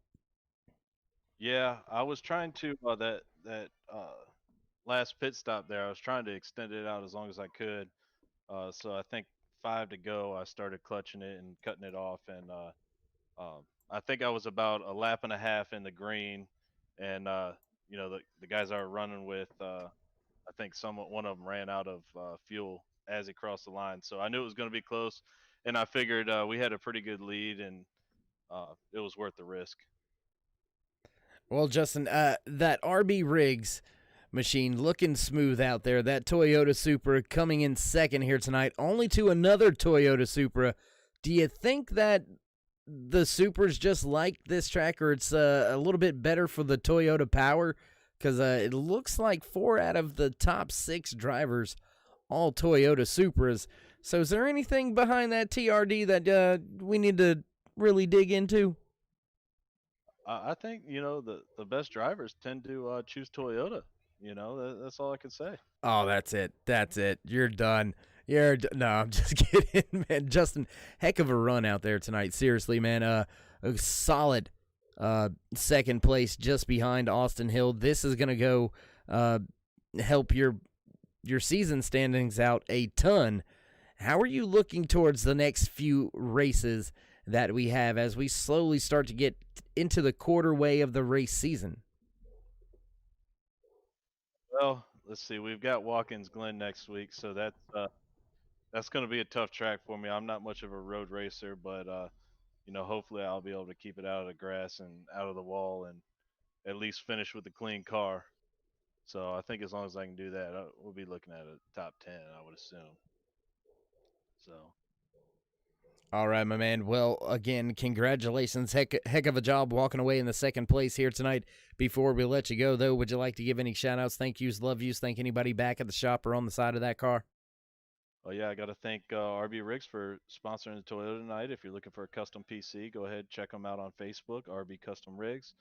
Yeah, I was trying to that last pit stop there. I was trying to extend it out as long as I could. So I think 5 to go, I started clutching it and cutting it off, and I think I was about a lap and a half in the green, and the guys I were running with, I think one of them ran out of fuel as he crossed the line, so I knew it was going to be close, and I figured we had a pretty good lead, and it was worth the risk. Well, Justin, that RB RIGS machine looking smooth out there. That Toyota Supra coming in second here tonight, only to another Toyota Supra. Do you think that the Supra's just like this track, or it's a little bit better for the Toyota power? Because it looks like 4 out of the top 6 drivers, all Toyota Supras. So is there anything behind that TRD that we need to really dig into? I think the best drivers tend to choose Toyota. That's all I can say. Oh, that's it. That's it. You're done. No, I'm just kidding, man. Justin, heck of a run out there tonight. Seriously, man. A solid second place just behind Austin Hill. This is going to go help your season standings out a ton. How are you looking towards the next few races that we have as we slowly start to get into the quarter way of the race season? Well, let's see. We've got Watkins Glen next week, so that's going to be a tough track for me. I'm not much of a road racer, but hopefully I'll be able to keep it out of the grass and out of the wall, and at least finish with a clean car. So I think as long as I can do that, we'll be looking at a top 10, I would assume. So. All right, my man. Well, again, congratulations. Heck of a job walking away in the second place here tonight. Before we let you go, though, would you like to give any shout-outs, thank yous, love yous, thank anybody back at the shop or on the side of that car? Oh, yeah, I got to thank RB RIGS for sponsoring the Toyota tonight. If you're looking for a custom PC, go ahead, check them out on Facebook, RB Custom Rigs.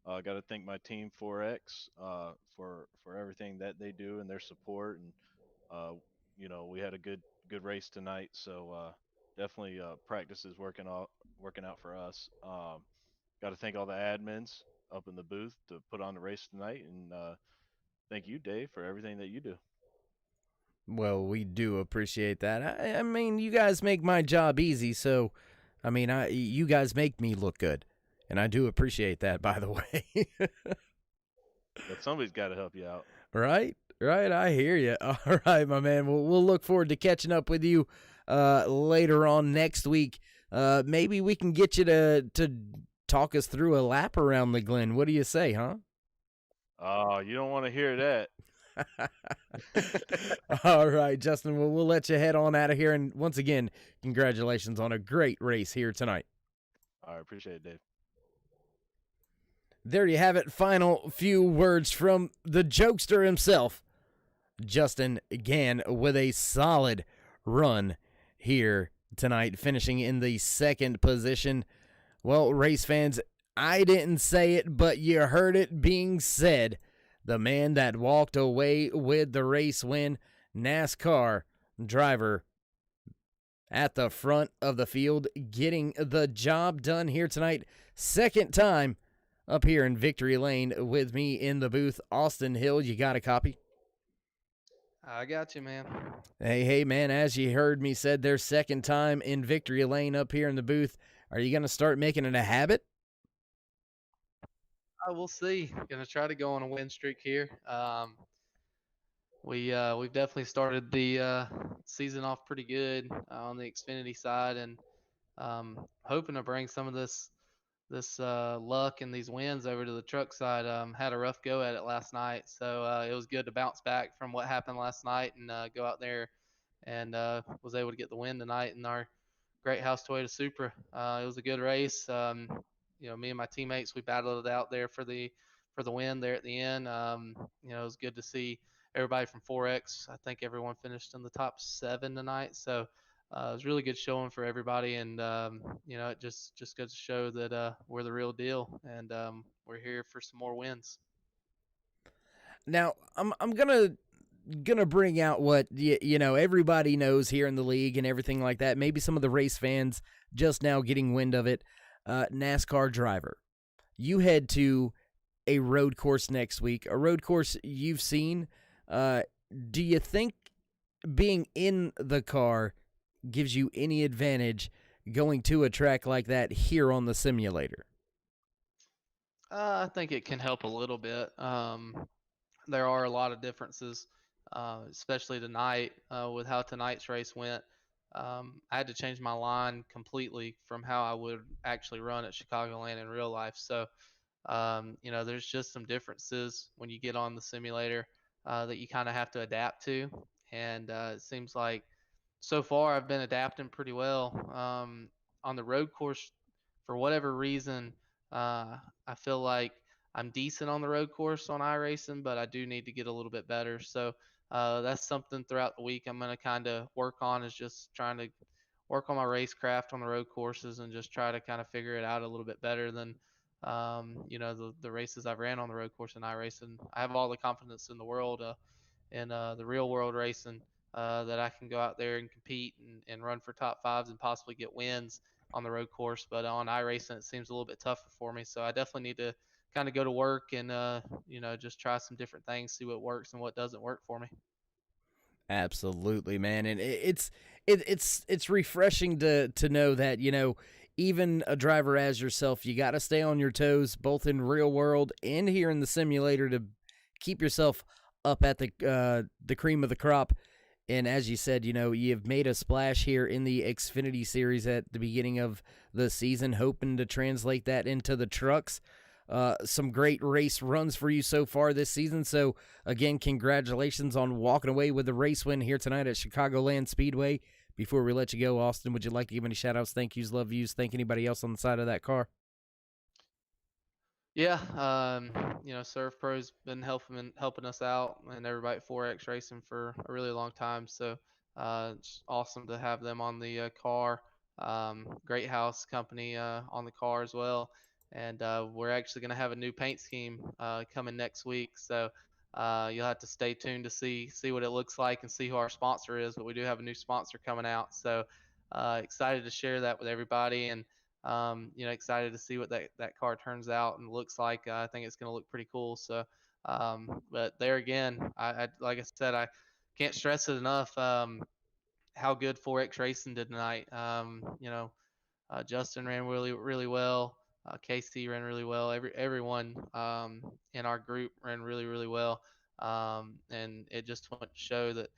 I got to thank my team 4X for everything that they do and their support. And, we had a good race tonight, so definitely practice is working out for us. Got to thank all the admins up in the booth to put on the race tonight, and thank you, Dave, for everything that you do. Well, we do appreciate that. I mean, you guys make my job easy, so, I mean, you guys make me look good, and I do appreciate that, by the way. But somebody's got to help you out. Right, I hear you. All right, my man. We'll look forward to catching up with you later on next week. Maybe we can get you to talk us through a lap around the Glen. What do you say, huh? Oh, you don't want to hear that. All right, Justin, we'll let you head on out of here. And once again, congratulations on a great race here tonight. All right, appreciate it, Dave. There you have it. Final few words from the jokester himself, Justin Gann, with a solid run here tonight, finishing in the second position. Well, race fans, I didn't say it, but you heard it being said. The man that walked away with the race win, NASCAR driver at the front of the field, getting the job done here tonight. Second time up here in Victory Lane with me in the booth. Austin Hill, you got a copy? I got you, man. Hey, man, as you heard me said, their second time in Victory Lane up here in the booth. Are you going to start making it a habit? We'll see. Gonna try to go on a win streak here. We've definitely started the season off pretty good on the Xfinity side, and hoping to bring some of this luck and these wins over to the truck side. Had a rough go at it last night, so it was good to bounce back from what happened last night and go out there and was able to get the win tonight in our Great House Toyota Supra. It was a good race. Me and my teammates, we battled it out there for the win there at the end. It was good to see everybody from 4X. I think everyone finished in the top 7 tonight, so it was really good showing for everybody, and it just goes to show that we're the real deal, and we're here for some more wins. Now, I'm gonna bring out what everybody knows here in the league and everything like that. Maybe some of the race fans just now getting wind of it. NASCAR driver, you head to a road course next week, a road course you've seen. Do you think being in the car gives you any advantage going to a track like that here on the simulator? I think it can help a little bit. There are a lot of differences, especially tonight with how tonight's race went. I had to change my line completely from how I would actually run at Chicagoland in real life. So, there's just some differences when you get on the simulator that you kind of have to adapt to. And it seems like so far I've been adapting pretty well. On the road course, for whatever reason, I feel like I'm decent on the road course on iRacing, but I do need to get a little bit better. So that's something throughout the week I'm going to kind of work on, is just trying to work on my racecraft on the road courses and just try to kind of figure it out a little bit better than, the races I've ran on the road course in iRacing. I have all the confidence in the world in the real world racing that I can go out there and compete and run for top 5s and possibly get wins on the road course. But on iRacing, it seems a little bit tougher for me. So I definitely need to kind of go to work and just try some different things, see what works and what doesn't work for me. Absolutely, man, and it's refreshing to know that even a driver as yourself, you got to stay on your toes, both in real world and here in the simulator, to keep yourself up at the cream of the crop. And as you said, you've made a splash here in the Xfinity series at the beginning of the season, hoping to translate that into the trucks. Some great race runs for you so far this season. So, again, congratulations on walking away with the race win here tonight at Chicagoland Speedway. Before we let you go, Austin, would you like to give any shout-outs, thank yous, love yous, thank anybody else on the side of that car? Yeah, Surf Pro's been helping us out, and everybody at 4X Racing for a really long time. So it's awesome to have them on the car. Great House Company on the car as well. And we're actually going to have a new paint scheme coming next week. So you'll have to stay tuned to see what it looks like and see who our sponsor is. But we do have a new sponsor coming out. So excited to share that with everybody, and excited to see what that car turns out and looks like. I think it's going to look pretty cool. So, but there again, I like I said, I can't stress it enough how good 4X Racing did tonight. Justin ran really, really well. Casey ran really well. Everyone in our group ran really, really well. And it just went to show that,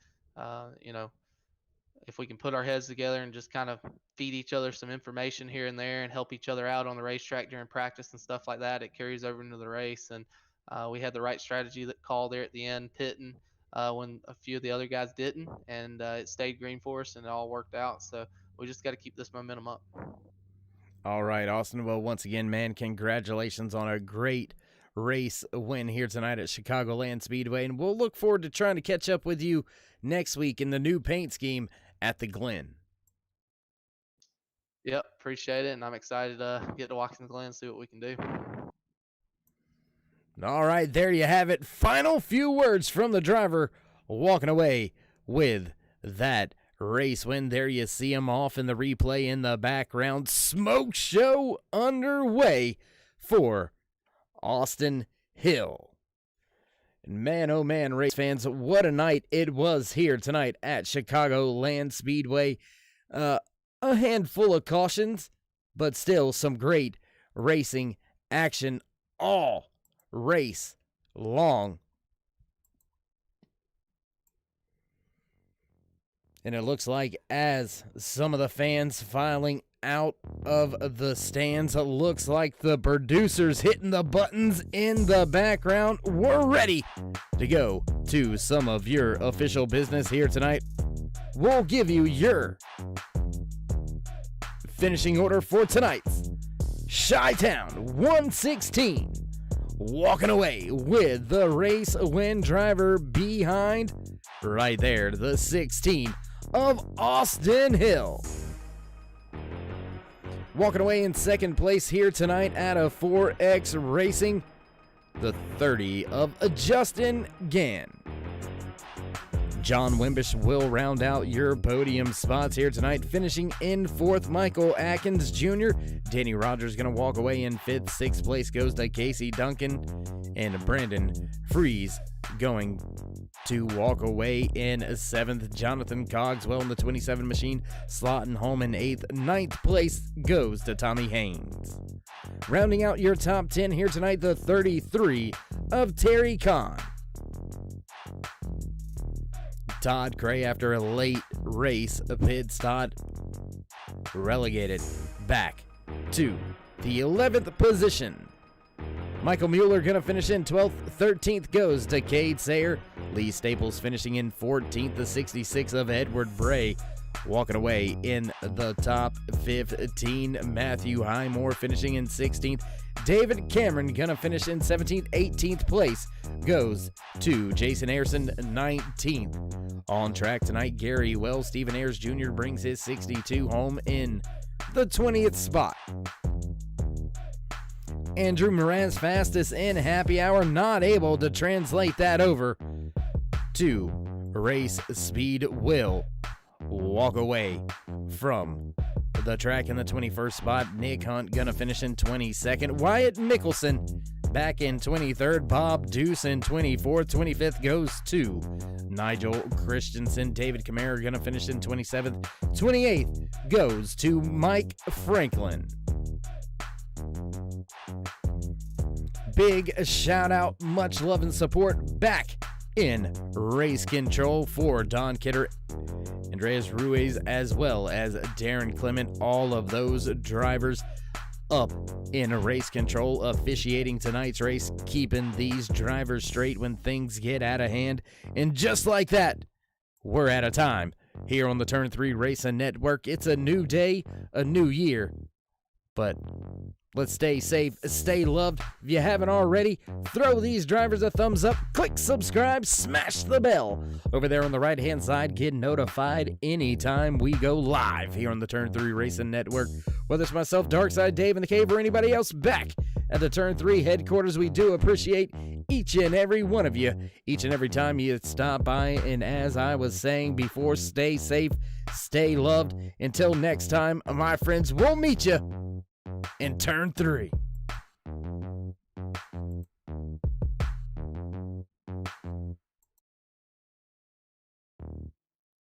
if we can put our heads together and just kind of feed each other some information here and there and help each other out on the racetrack during practice and stuff like that, it carries over into the race. And we had the right strategy that call there at the end, pitting when a few of the other guys didn't, and it stayed green for us and it all worked out. So we just got to keep this momentum up. All right, Austin. Well, once again, man, congratulations on a great race win here tonight at Chicagoland Speedway. And we'll look forward to trying to catch up with you next week in the new paint scheme at the Glen. Yep, appreciate it. And I'm excited to get to Watkins Glen and see what we can do. All right, there you have it. Final few words from the driver walking away with that race win. There you see him off in the replay in the background. Smoke show underway for Austin Hill. And man, oh man, race fans, what a night it was here tonight at Chicagoland Speedway. A handful of cautions, but still some great racing action all race long. And it looks like as some of the fans filing out of the stands, it looks like the producers hitting the buttons in the background. We're ready to go to some of your official business here tonight. We'll give you your finishing order for tonight's Chi-Town 116. Walking away with the race win, driver behind right there, the 16 of Austin Hill. Walking away in second place here tonight out of 4X Racing, the 30 of Justin Gann. John Wimbish will round out your podium spots here tonight, finishing in fourth. Michael Atkins Jr. Danny Rogers going to walk away in fifth. Sixth place goes to Casey Duncan, and Brandon Fries going to walk away in seventh. Jonathan Cogswell in the 27 machine slotting home in eighth. Ninth place goes to Tommy Haynes. Rounding out your top 10 here tonight, the 33 of Terry Kahn. Todd Cray, after a late race, a pit stop, relegated back to the 11th position. Michael Mueller going to finish in 12th. 13th goes to Cade Sayer. Lee Staples finishing in 14th. The 66 of Edward Bray walking away in the top 15. Matthew Highmore finishing in 16th. David Cameron going to finish in 17th. 18th place goes to Jason Ayerson, 19th. On track tonight, Gary Wells. Stephen Ayers Jr. brings his 62 home in the 20th spot. Andrew Moran's fastest in happy hour, not able to translate that over to race speed, will walk away from the track in the 21st spot. Nick Hunt gonna finish in 22nd. Wyatt Mickelson back in 23rd. Bob Deuce in 24th. 25th goes to Nigel Christensen. David Kamara gonna finish in 27th. 28th goes to Mike Franklin. Big shout out, much love and support back in race control for Don Kidder, Andreas Ruiz, as well as Darren Clement. All of those drivers up in race control, officiating tonight's race, keeping these drivers straight when things get out of hand. And just like that, we're out of time here on the Turn 3 Racing Network. It's a new day, a new year, but let's stay safe, stay loved. If you haven't already, throw these drivers a thumbs up, click subscribe, smash the bell over there on the right-hand side. Get notified anytime we go live here on the Turn 3 Racing Network. Whether it's myself, Darkside Dave in the Cave, or anybody else back at the Turn 3 headquarters, we do appreciate each and every one of you, each and every time you stop by. And as I was saying before, stay safe, stay loved. Until next time, my friends, we'll meet you in Turn 3.